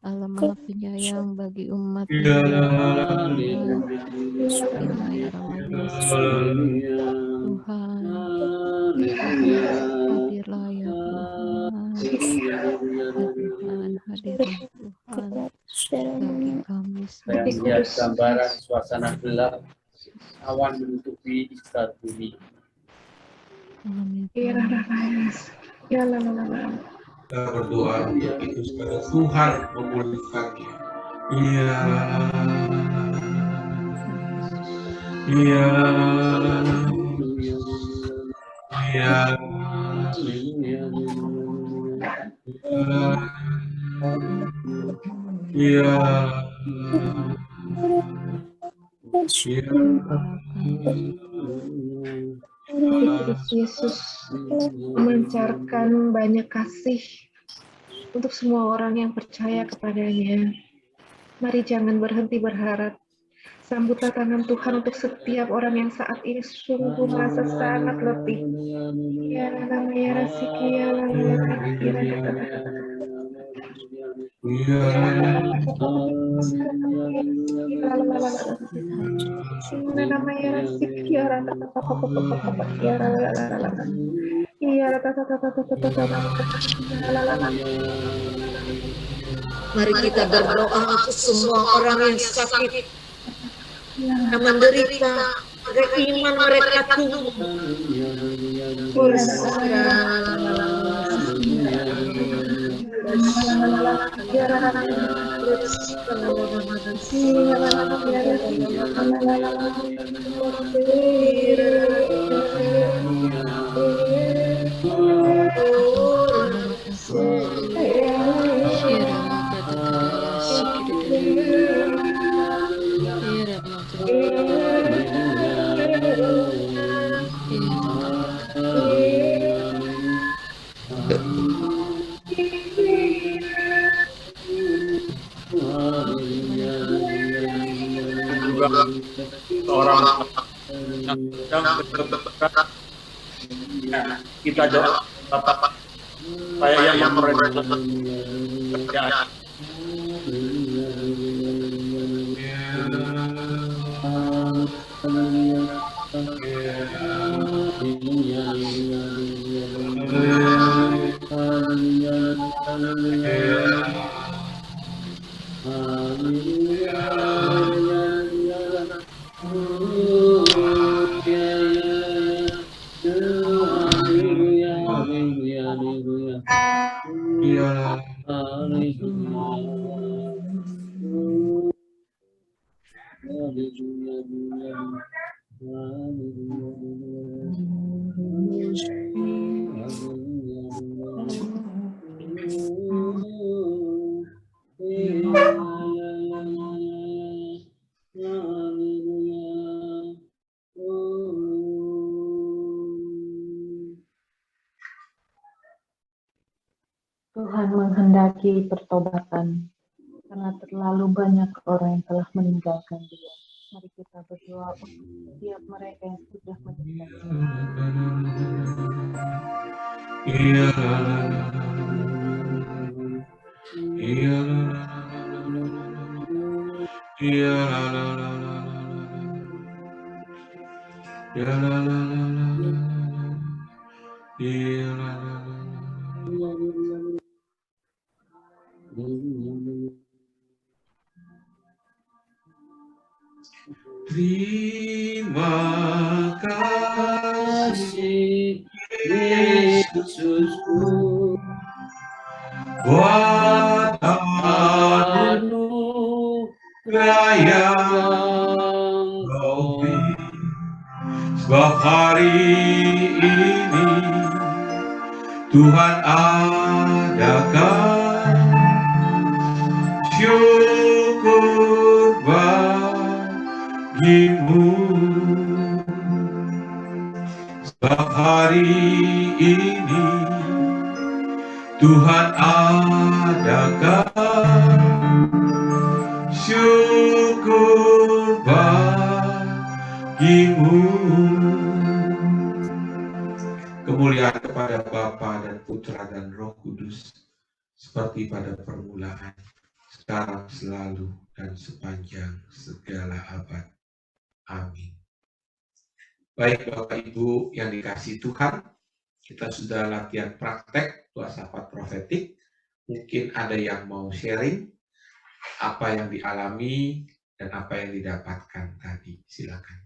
Allah Maha Penyayang bagi umat. Tuhan, hadirlah ya Tuhan, hadirlah Tuhan bagi kami. Saya melihat gambaran suasana gelap, awan menutupi istana bumi. Kita berdoa untuk itu supaya Tuhan memulihkannya. Yesus memancarkan banyak kasih untuk semua orang yang percaya kepadanya. Mari jangan berhenti berharap. Sambutlah tangan Tuhan untuk setiap orang yang saat ini sungguh merasa sangat letih. Mari kita berdoa untuk semua orang yang sakit. yang menderita, agar iman mereka tumbuh. Orang yang sedang berberat, kita doa Bapak supaya yang mereka kerjaan Tuhan menghendaki pertobatan karena terlalu banyak orang yang telah meninggalkan Dia. Mari kita berdoa untuk setiap mereka yang sudah meninggalkan Terima kasih Yesusku buat anugerah yang Kau beri, sebab hari ini Tuhan adakan syukur bagimu, sebab hari ini Tuhan adakan syukur bagimu. Kemuliaan kepada Bapa dan Putra dan Roh Kudus, seperti pada permulaan, sekarang, selalu, dan sepanjang segala abad. Amin. Baik Bapak Ibu yang dikasihi Tuhan, kita sudah latihan praktek doa syafaat profetik. Mungkin ada yang mau sharing apa yang dialami dan apa yang didapatkan tadi. Silakan.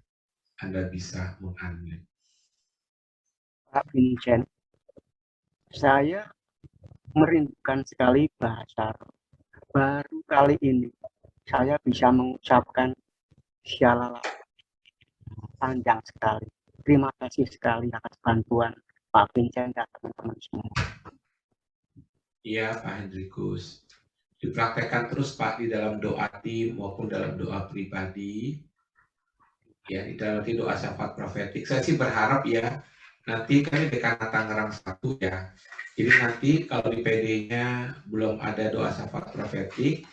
Anda bisa mengambil. Pak Vincent, saya merindukan sekali bahasa roh. Baru kali ini saya bisa mengucapkan shalala. Panjang sekali. Terima kasih sekali atas bantuan Pak Vincent dan teman-teman semua. Iya Pak Hendrikus. Dipraktekkan terus Pak di dalam doa tim maupun dalam doa pribadi. Ya, di dalam doa syafaat profetik. Saya sih berharap ya, nanti kan di Dekanat Tangerang 1 ya. Jadi nanti kalau di PD-nya belum ada doa syafaat profetik,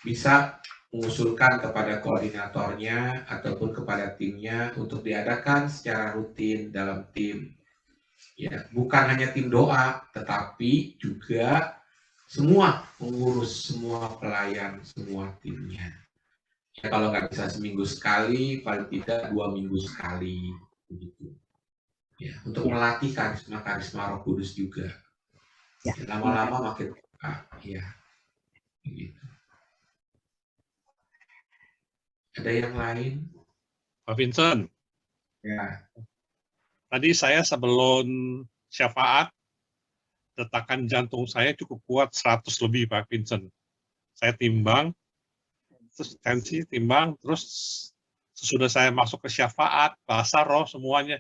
bisa mengusulkan kepada koordinatornya ataupun kepada timnya untuk diadakan secara rutin dalam tim. Ya, bukan hanya tim doa, tetapi juga semua pengurus, semua pelayan, semua timnya. Ya, kalau nggak bisa seminggu sekali, paling tidak 2 minggu sekali, begitu. Ya, untuk melatih karisma Roh Kudus juga. Ya, lama-lama makin ya, begitu. Ada yang lain? Pak Vincent. Ya. Tadi saya sebelum syafaat, detakan jantung saya cukup kuat 100 lebih, Pak Vincent. Saya timbang, terus tensi timbang, terus sesudah saya masuk ke syafaat, bahasa roh semuanya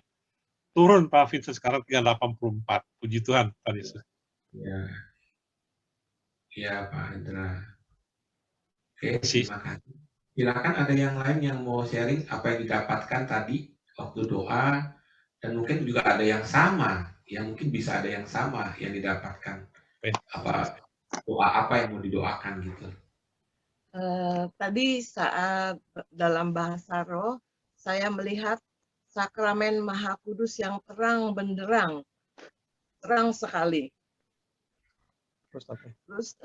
turun, Pak Vincent, sekarang 384. Puji Tuhan, Pak Yesus. Ya. Ya, Pak Hendra. Oke, terima kasih. Silakan ada yang lain yang mau sharing apa yang didapatkan tadi waktu doa, dan mungkin juga ada yang sama, yang mungkin bisa ada yang sama yang didapatkan. Apa doa apa yang mau didoakan gitu. Tadi saat dalam bahasa roh, saya melihat sakramen Maha Kudus yang terang benderang, terang sekali. Terus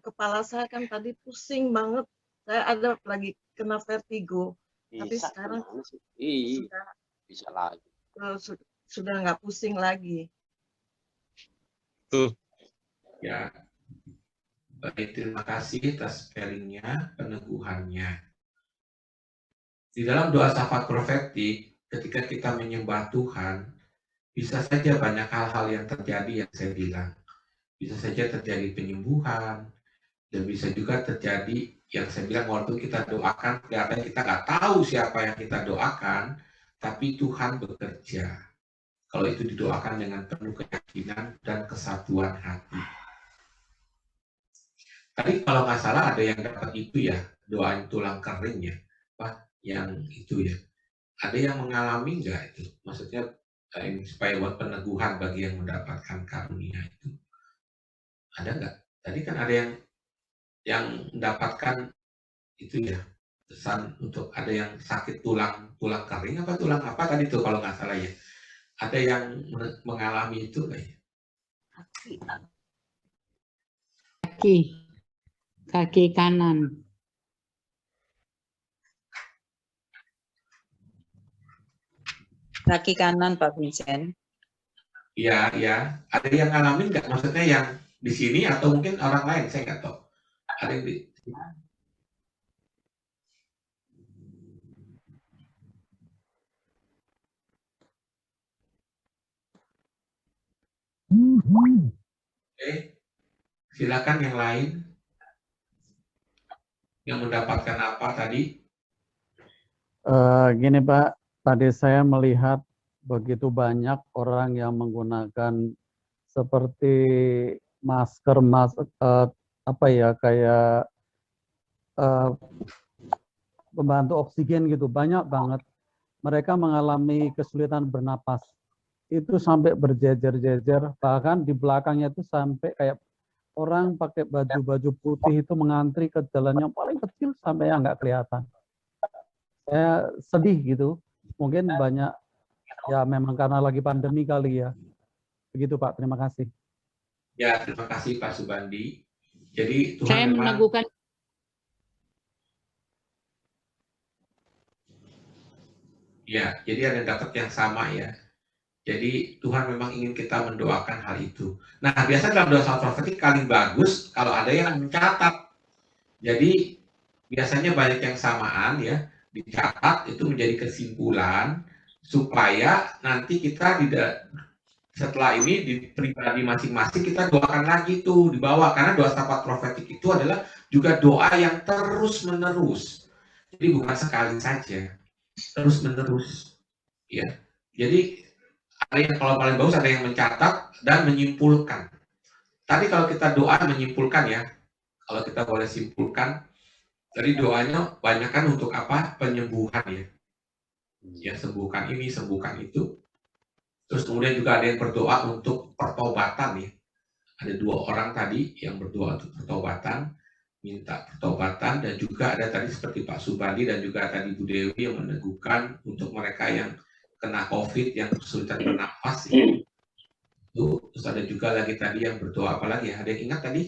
kepala saya kan tadi pusing banget, saya ada lagi kena vertigo, tapi sekarang bisa lagi. Sudah nggak pusing lagi. Tuh. Ya. Baik, terima kasih atas sharingnya, peneguhannya. Di dalam doa syafaat profetik, ketika kita menyembah Tuhan, bisa saja banyak hal-hal yang terjadi yang saya bilang. Bisa saja terjadi penyembuhan, dan bisa juga terjadi yang saya bilang waktu kita doakan, kelihatannya kita nggak tahu siapa yang kita doakan, tapi Tuhan bekerja. Kalau itu didoakan dengan penuh keyakinan dan kesatuan hati. Tadi kalau nggak salah ada yang dapat itu ya, doain tulang kering ya, Pak, yang itu ya. Ada yang mengalami nggak itu? Maksudnya supaya buat peneguhan bagi yang mendapatkan karunia itu. Ada nggak? Tadi kan ada yang mendapatkan itu ya, pesan untuk ada yang sakit tulang kering apa tulang apa tadi tuh kalau nggak salah ya. Ada yang mengalami itu nggak ya? Kaki kanan. Kaki kanan, Pak Vincent. Iya, iya. Ada yang ngalamin nggak? Maksudnya yang di sini atau mungkin orang lain? Saya nggak tahu. Ada yang di Oke, silakan yang lain yang mendapatkan apa tadi? Gini Pak, tadi saya melihat begitu banyak orang yang menggunakan seperti masker, apa ya, kayak pembantu oksigen gitu, banyak banget. Mereka mengalami kesulitan bernapas. Itu sampai berjejer-jejer, bahkan di belakangnya itu sampai kayak orang pakai baju-baju putih itu mengantri ke jalan yang paling kecil sampai yang nggak kelihatan. Saya sedih gitu, mungkin banyak, ya memang karena lagi pandemi kali ya. Begitu Pak, terima kasih. Ya, terima kasih Pak Subandi. Jadi Tuhan Saya memang meneguhkan. Ya, jadi ada dapat yang sama ya. Jadi Tuhan memang ingin kita mendoakan hal itu. Nah, biasa dalam doa syafaat profetik paling bagus kalau ada yang mencatat. Jadi biasanya banyak yang samaan ya, dicatat itu menjadi kesimpulan supaya nanti kita tidak setelah ini di pribadi masing-masing kita doakan lagi tuh di bawah, karena doa syafaat profetik itu adalah juga doa yang terus-menerus. Jadi bukan sekali saja, terus-menerus ya. Jadi ada yang kalau paling bagus ada yang mencatat dan menyimpulkan. Tadi kalau kita doa menyimpulkan ya, kalau kita boleh simpulkan, tadi doanya banyak kan untuk apa? Penyembuhan ya. Ya, sembuhkan ini, sembuhkan itu. Terus kemudian juga ada yang berdoa untuk pertobatan ya. Ada 2 orang tadi yang berdoa untuk pertobatan, minta pertobatan, dan juga ada tadi seperti Pak Subandi dan juga tadi Bu Dewi yang meneguhkan untuk mereka yang kena COVID, yang kesulitan bernafas ya. Itu, terus ada juga lagi tadi yang berdoa apa lagi ya? Ada yang ingat tadi?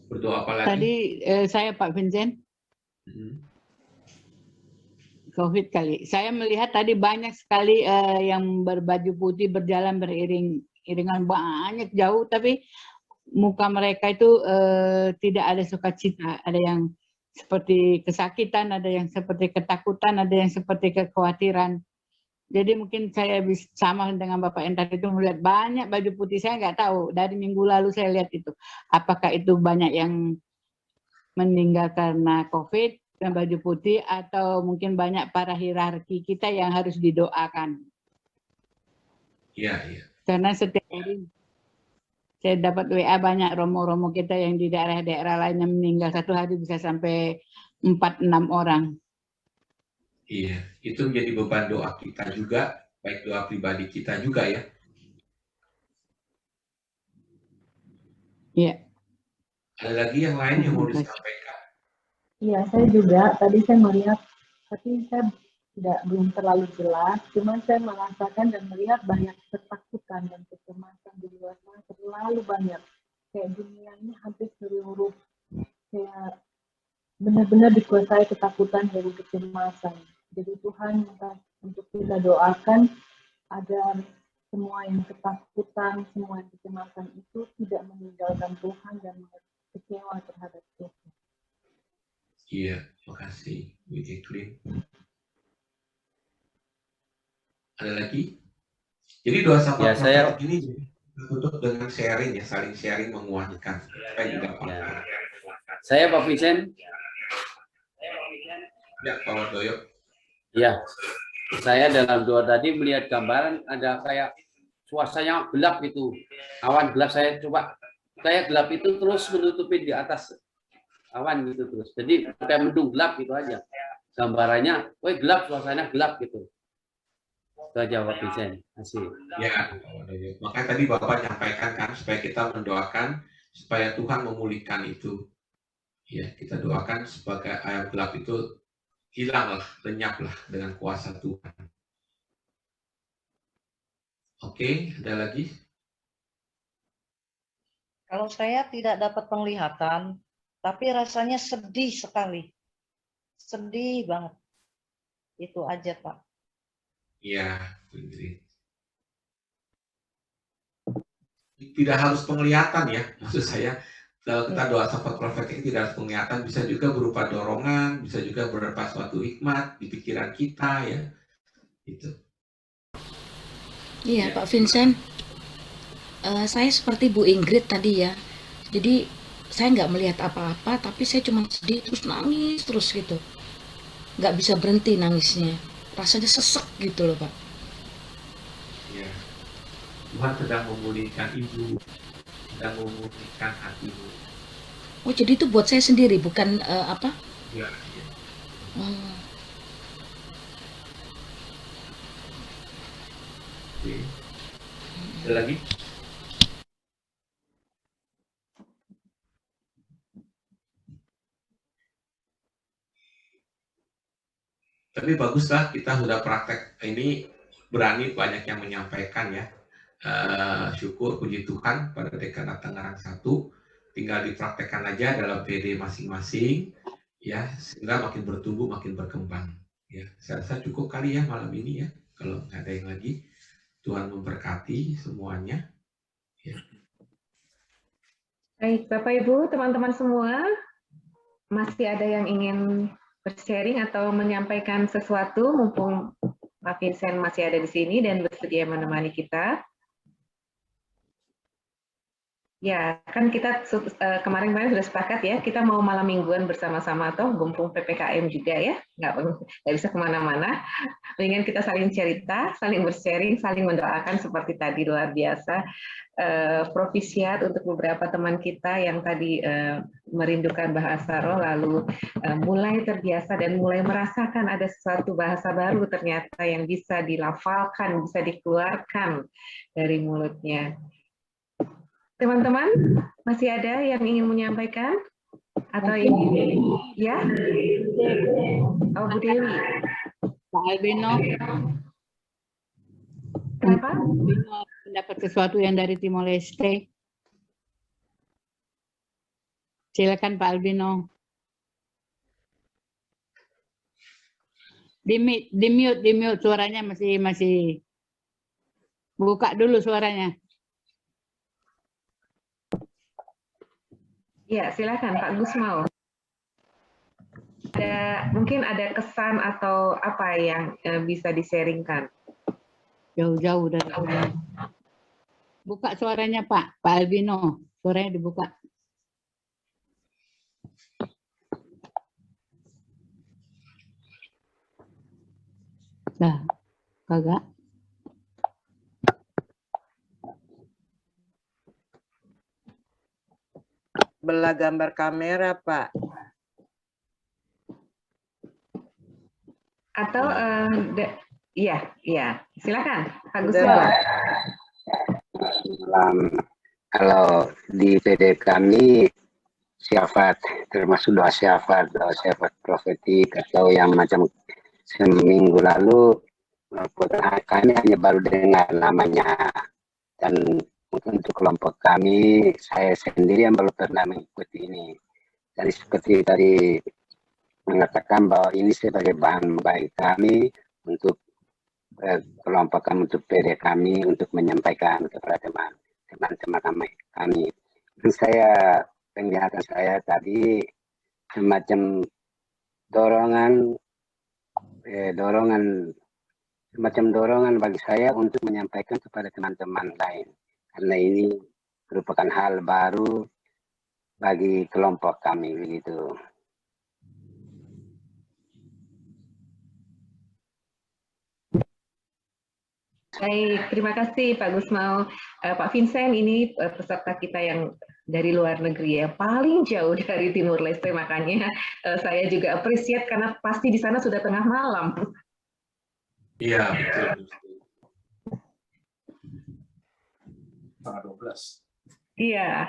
Berdoa apa lagi? Tadi saya Pak Vincent. COVID kali. Saya melihat tadi banyak sekali yang berbaju putih berjalan beriringan banyak jauh, tapi muka mereka itu tidak ada sukacita. Ada yang seperti kesakitan, ada yang seperti ketakutan, ada yang seperti kekhawatiran. Jadi mungkin saya bisa sama dengan Bapak yang tadi itu melihat banyak baju putih. Saya nggak tahu, dari minggu lalu saya lihat itu. Apakah itu banyak yang meninggal karena COVID dan baju putih, atau mungkin banyak para hierarki kita yang harus didoakan. Iya, iya. Karena setiap hari saya dapat WA banyak romo-romo kita yang di daerah-daerah lainnya meninggal, satu hari bisa sampai 4-6 orang. Iya, itu menjadi beban doa kita juga, baik doa pribadi kita juga ya. Iya. Ada lagi yang lain yang mau disampaikan? Iya, saya juga. Tadi saya melihat, tapi saya belum terlalu jelas. Cuma saya merasakan dan melihat banyak ketakutan dan kecemasan di luar sana terlalu banyak. Kayak dunia ini hampir seluruh, kayak benar-benar dikuasai ketakutan dan kecemasan. Jadi Tuhan minta untuk kita doakan agar semua yang ketakutan, semua yang kecemasan itu tidak meninggalkan Tuhan dan kecewa terhadap Tuhan. Iya, makasih Bu Jacqueline. Ada lagi? Jadi doa sama prophetic ini tutup dengan sharing ya, saling sharing menguatkan. Supaya juga paham. Saya Pak Vincent. Ya, Pak Wardoyo. Ya, saya dalam doa tadi melihat gambaran ada kayak suasananya gelap gitu, awan gelap. Saya coba kayak gelap itu terus menutupi di atas awan gitu terus. Jadi kayak mendung gelap gitu aja. Gambarannya, woi gelap, suasana gelap gitu. Itu aja Pak Vincent. Asik. Ya, makanya tadi Bapak nyampaikan kan supaya kita mendoakan supaya Tuhan memulihkan itu. Ya, kita doakan sebagai air gelap itu hilanglah, lenyaplah dengan kuasa Tuhan. Oke, ada lagi? Kalau saya tidak dapat penglihatan, tapi rasanya sedih sekali. Sedih banget. Itu aja, Pak. Iya, tidak harus penglihatan ya, maksud saya. Kalau kita doa sahabat prophetic tidak harus penglihatan, bisa juga berupa dorongan, bisa juga berupa suatu hikmat di pikiran kita ya. Itu. Iya, Pak Vincent. Saya seperti Bu Ingrid tadi ya. Jadi saya nggak melihat apa-apa, tapi saya cuma sedih terus nangis terus gitu. Nggak bisa berhenti nangisnya. Rasanya sesek gitu loh, Pak. Ya. Tuhan sedang memulihkan ibu, sedang memulihkan hatimu. Oh, jadi itu buat saya sendiri, bukan apa? Ya, ya. Oh. Oke. Ada lagi? Tapi baguslah kita sudah praktek ini, berani banyak yang menyampaikan ya. Syukur puji Tuhan pada Dekanat Tangerang 1 tinggal dipraktekkan aja dalam PD masing-masing ya, sehingga makin bertumbuh makin berkembang ya. Saya rasa cukup kali ya malam ini ya, kalau nggak ada yang lagi. Tuhan memberkati semuanya ya. Baik, Bapak Ibu, teman-teman semua, masih ada yang ingin bersharing atau menyampaikan sesuatu, mumpung Pak Vincent masih ada di sini dan bersedia menemani kita. Ya, kan kita kemarin-kemarin sudah sepakat ya, kita mau malam mingguan bersama-sama atau gumpung PPKM juga ya, nggak bisa kemana-mana. Mendingan kita saling cerita, saling bersharing, saling mendoakan seperti tadi, luar biasa. Provisiat untuk beberapa teman kita yang tadi merindukan bahasa roh, lalu mulai terbiasa dan mulai merasakan ada sesuatu bahasa baru ternyata yang bisa dilafalkan, bisa dikeluarkan dari mulutnya. Teman-teman, masih ada yang ingin menyampaikan? Atau ini? Ya? Oh, Bu Dewi. Pak Albino. Kenapa? Albino mendapat sesuatu yang dari Timor Leste. Silakan Pak Albino. Di mute suaranya masih. Buka dulu suaranya. Ya, silakan Pak Gus mau. Mungkin ada kesan atau apa yang bisa di-sharingkan? Jauh-jauh dari Allah. Buka suaranya Pak Albino, suaranya dibuka. Nah, kagak. Belah gambar kamera, Pak. Atau iya, silakan Pak Udah, Gusmo. Pak. Kalau di PD kami syafat, termasuk doa syafat profetik atau yang macam seminggu lalu kami hanya baru dengar namanya, dan mungkin untuk kelompok kami saya sendiri yang baru pernah mengikuti ini. Jadi seperti tadi mengatakan bahwa ini sebagai bahan bagi kami untuk kelompok kami, untuk PD kami, untuk menyampaikan kepada teman-teman kami. Dan penglihatan saya tadi semacam dorongan bagi saya untuk menyampaikan kepada teman-teman lain, karena ini merupakan hal baru bagi kelompok kami begitu. Baik, terima kasih Pak Gusmo. Pak Vincent, ini peserta kita yang dari luar negeri ya, paling jauh dari Timur Leste, makanya saya juga appreciate karena pasti di sana sudah tengah malam. Iya, betul. Tanggal 12. Iya,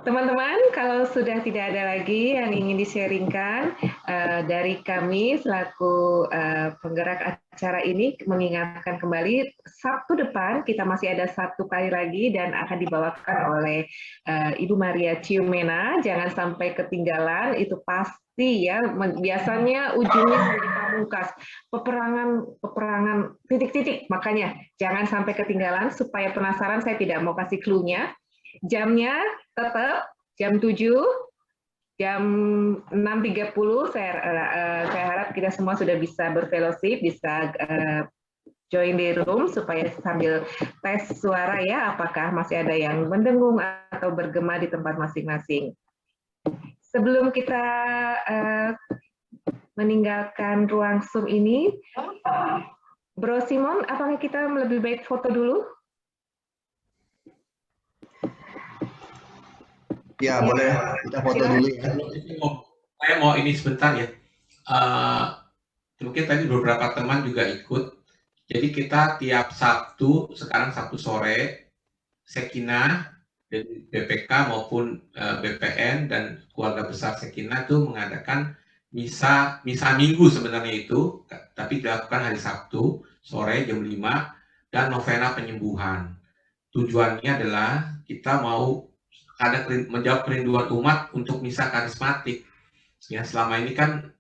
teman-teman, kalau sudah tidak ada lagi yang ingin di-sharingkan dari kami selaku penggerak acara ini, mengingatkan kembali Sabtu depan kita masih ada satu kali lagi dan akan dibawakan oleh Ibu Maria Ciumena. Jangan sampai ketinggalan, itu pasti ya. Biasanya ujungnya menjadi pamungkas, peperangan titik-titik. Makanya jangan sampai ketinggalan. Supaya penasaran, saya tidak mau kasih clue-nya. Jamnya tetap jam 7, jam 6.30. Saya harap kita semua sudah bisa berfellowship, bisa join di room supaya sambil tes suara ya, apakah masih ada yang mendengung atau bergema di tempat masing-masing. Sebelum kita meninggalkan ruang Zoom ini, Bro Simon, apakah kita lebih baik foto dulu? Ya, boleh kita foto dulu ya. Saya mau ini sebentar ya. Mungkin tadi beberapa teman juga ikut. Jadi kita tiap Sabtu, sekarang Sabtu sore, Sekinah dari BPK maupun BPN dan keluarga besar Sekinah itu mengadakan misa minggu sebenarnya itu, tapi dilakukan hari Sabtu sore jam 5 dan novena penyembuhan. Tujuannya adalah kita mau menjawab kerinduan umat untuk misa karismatik. Ya, selama ini kan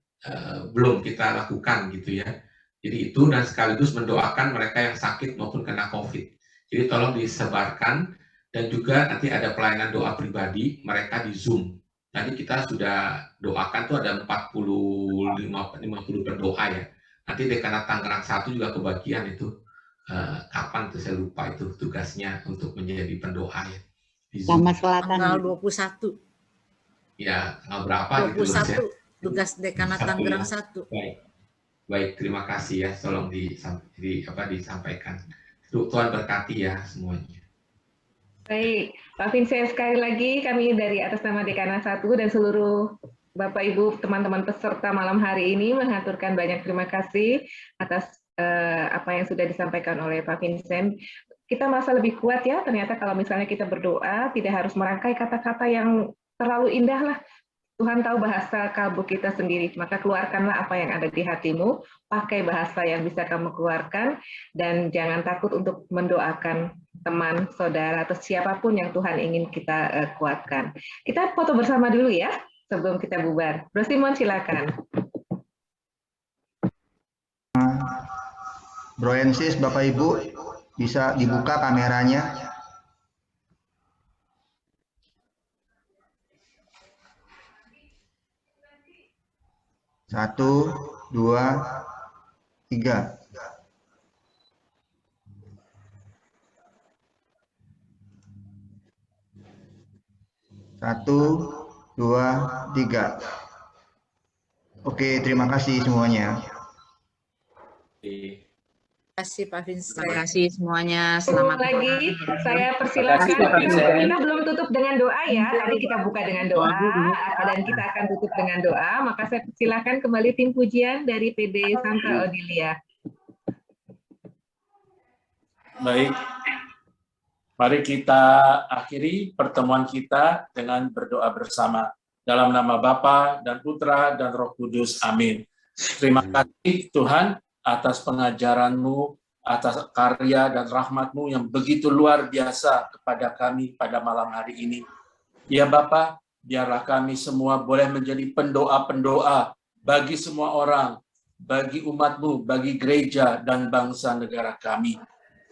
belum kita lakukan gitu ya. Jadi itu, dan sekaligus mendoakan mereka yang sakit maupun kena COVID. Jadi tolong disebarkan, dan juga nanti ada pelayanan doa pribadi mereka di Zoom. Tadi kita sudah doakan tuh ada 50 berdoa ya. Nanti Dekanat Tangerang 1 juga kebagian itu. Kapan tuh saya lupa itu tugasnya untuk menjadi pendoa ya. Sama Selatan. Tanggal 21. Ya, tanggal berapa 21, gitu ya. Tugas Dekanat Tangerang 1. Baik, terima kasih ya. Tolong disampaikan. Tuhan berkati ya semuanya. Baik, Pak Vincent, sekali lagi kami dari atas nama Dekanat 1 dan seluruh Bapak Ibu teman-teman peserta malam hari ini mengaturkan banyak terima kasih atas apa yang sudah disampaikan oleh Pak Vincent. Kita merasa lebih kuat ya, ternyata kalau misalnya kita berdoa, tidak harus merangkai kata-kata yang terlalu indah lah. Tuhan tahu bahasa kalbu kita sendiri, maka keluarkanlah apa yang ada di hatimu, pakai bahasa yang bisa kamu keluarkan, dan jangan takut untuk mendoakan teman, saudara, atau siapapun yang Tuhan ingin kita kuatkan. Kita foto bersama dulu ya, sebelum kita bubar. Bro Simon, silakan. Bro Ensis, Bapak Ibu, bisa dibuka kameranya. 1, 2, 3. Satu, dua, tiga. Oke, terima kasih semuanya. Terima kasih Pak Vincent. Terima kasih semuanya. Selamat lagi saya Terima persilakan. kasih, Pak Vincent. Kita belum tutup dengan doa ya. Tadi kita buka dengan doa dan kita akan tutup dengan doa. Maka saya persilakan kembali tim pujian dari PD Santa Odilia. Baik. Mari kita akhiri pertemuan kita dengan berdoa bersama. Dalam nama Bapa dan Putra dan Roh Kudus. Amin. Terima kasih Tuhan atas pengajaran-Mu, atas karya dan rahmat-Mu yang begitu luar biasa kepada kami pada malam hari ini. Ya Bapa, biarlah kami semua boleh menjadi pendoa-pendoa bagi semua orang, bagi umat-Mu, bagi gereja dan bangsa negara kami.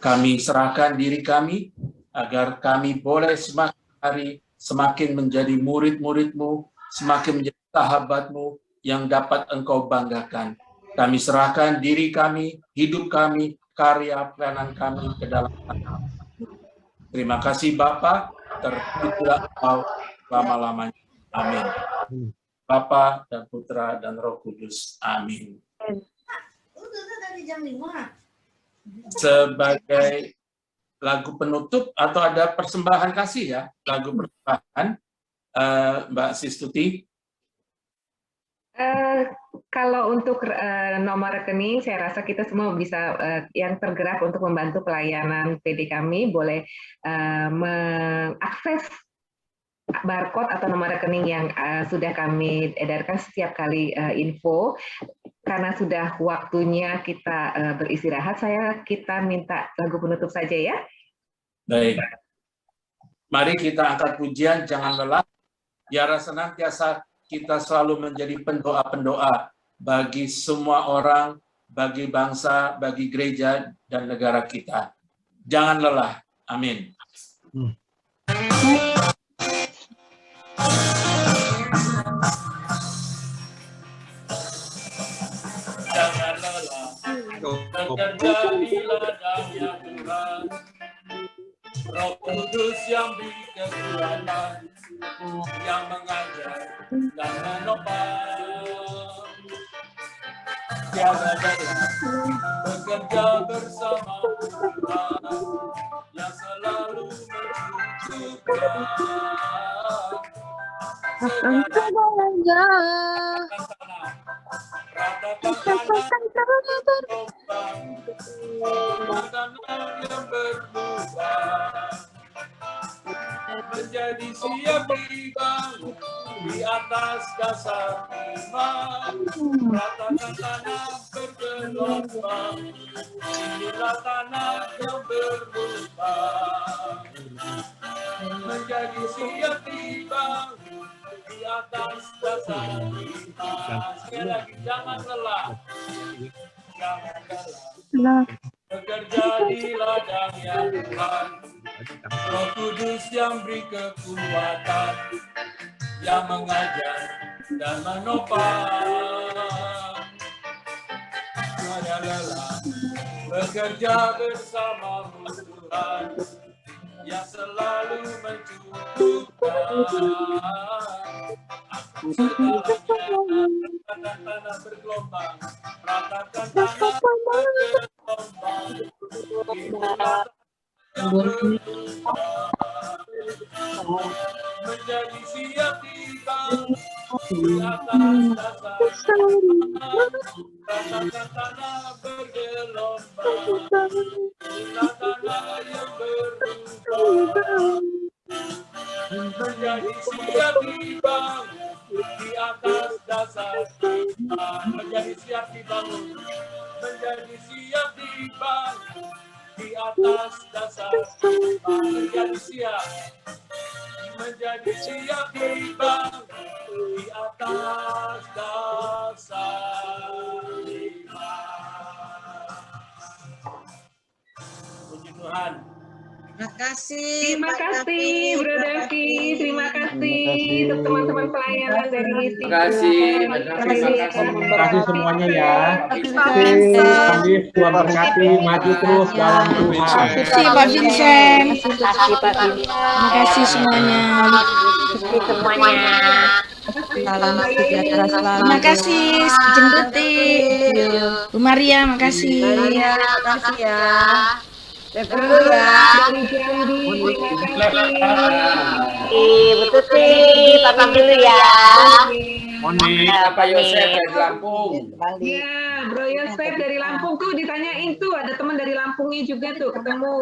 Kami serahkan diri kami, agar kami boleh semakin hari semakin menjadi murid-murid-Mu, semakin menjadi sahabat-Mu yang dapat Engkau banggakan. Kami serahkan diri kami, hidup kami, karya pelayanan kami ke dalam tangan. Terima kasih Bapa, terpujilah Engkau lama-lamanya. Amin. Bapa dan Putra dan Roh Kudus. Amin. Sebagai lagu penutup atau ada persembahan kasih ya, lagu persembahan, Mbak Sistuti. Kalau untuk nomor rekening, saya rasa kita semua bisa yang tergerak untuk membantu pelayanan PD kami boleh mengakses barcode atau nomor rekening yang sudah kami edarkan setiap kali info. Karena sudah waktunya kita beristirahat, kita minta lagu penutup saja ya. Baik. Mari kita angkat pujian, jangan lelah. Biar senantiasa kita selalu menjadi pendoa-pendoa bagi semua orang, bagi bangsa, bagi gereja, dan negara kita. Jangan lelah. Amin. Jangan lelah, bekerja di ladangnya Tuhan. Roh Kudus yang beri kekuatan, yang mengajar dan menopang. Tiada lelah, bekerja bersama Tuhan, yang selalu mencukupkan. Segala ratakan tanah bergelombang, makanan yang berubah, menjadi siap dibangun di atas dasar iman. Ratakan tanah bergelombang, inilah tanah yang berubah, menjadi siap dibangun di atas dasar iman. Sekali lagi, jangan lelah, jangan lelah, bekerja di ladangnya Tuhan. Roh Kudus yang beri kekuatan, yang mengajar dan menopang. Tiada lelah, bekerja bersama Tuhan, yang selalu mencukupkan. Ratakan tanah bergelombang, ratakan tanah bergelombang, inilah yang berubah, menjadi siap dibangun di atas dasar iman. Ratakan tanah bergelombang, inilah tanah yang berubah, menjadi siap dibangun di atas dasar iman. Menjadi siap dibangun, menjadi siap dibangun di atas dasar iman. Menjadi siap dibangun di atas dasar iman. Puji Tuhan. Terima kasih, Terima kasih, Bro Davi. Terima kasih. untuk teman-teman pelayanan dari Terima kasih. Terima kasih semuanya ya. Kami Tuhan berkati, maju terus dalam Tuhan. Terima kasih Pak Vincent. Terima kasih semuanya. Salam sejahtera selalu. Terima kasih Jembuti. Bu Maria, makasih. Makasih ya. Dulu ya. Bu Tuti, pamit dulu ya. Pak Yosef dari Lampung. Ya, Bro Yosef dari Lampung tuh ditanyain tuh, ada teman dari Lampungnya juga tuh ketemu.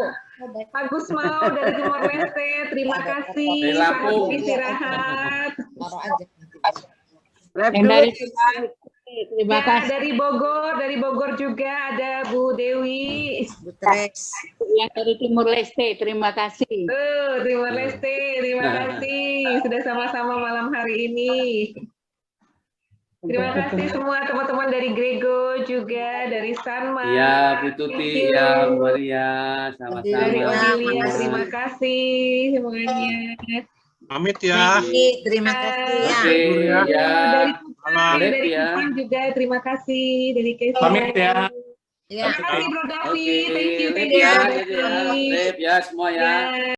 Agus Mau dari Timor Leste, terima kasih. Dari Lampung. Selamat istirahat. Yang dari terima Ya, kasih. dari Bogor juga ada Bu Dewi. Yang dari Timur Leste, terima kasih. Timor Leste, terima kasih sudah sama-sama malam hari ini. Terima kasih semua teman-teman dari Grego juga, dari Sanma. Ya, Bu Tuti, ya, Bu Maria, sama-sama. Dari Odilia, terima kasih semuanya. Pamit ya. Terima kasih ya. Oke, ya. Dari Kupang juga, terima kasih. Dari Kesa. Pamit ya. Terima kasih Bro Davi, Oke, thank you, Rip ya, Bro Davi. Rip ya semua ya.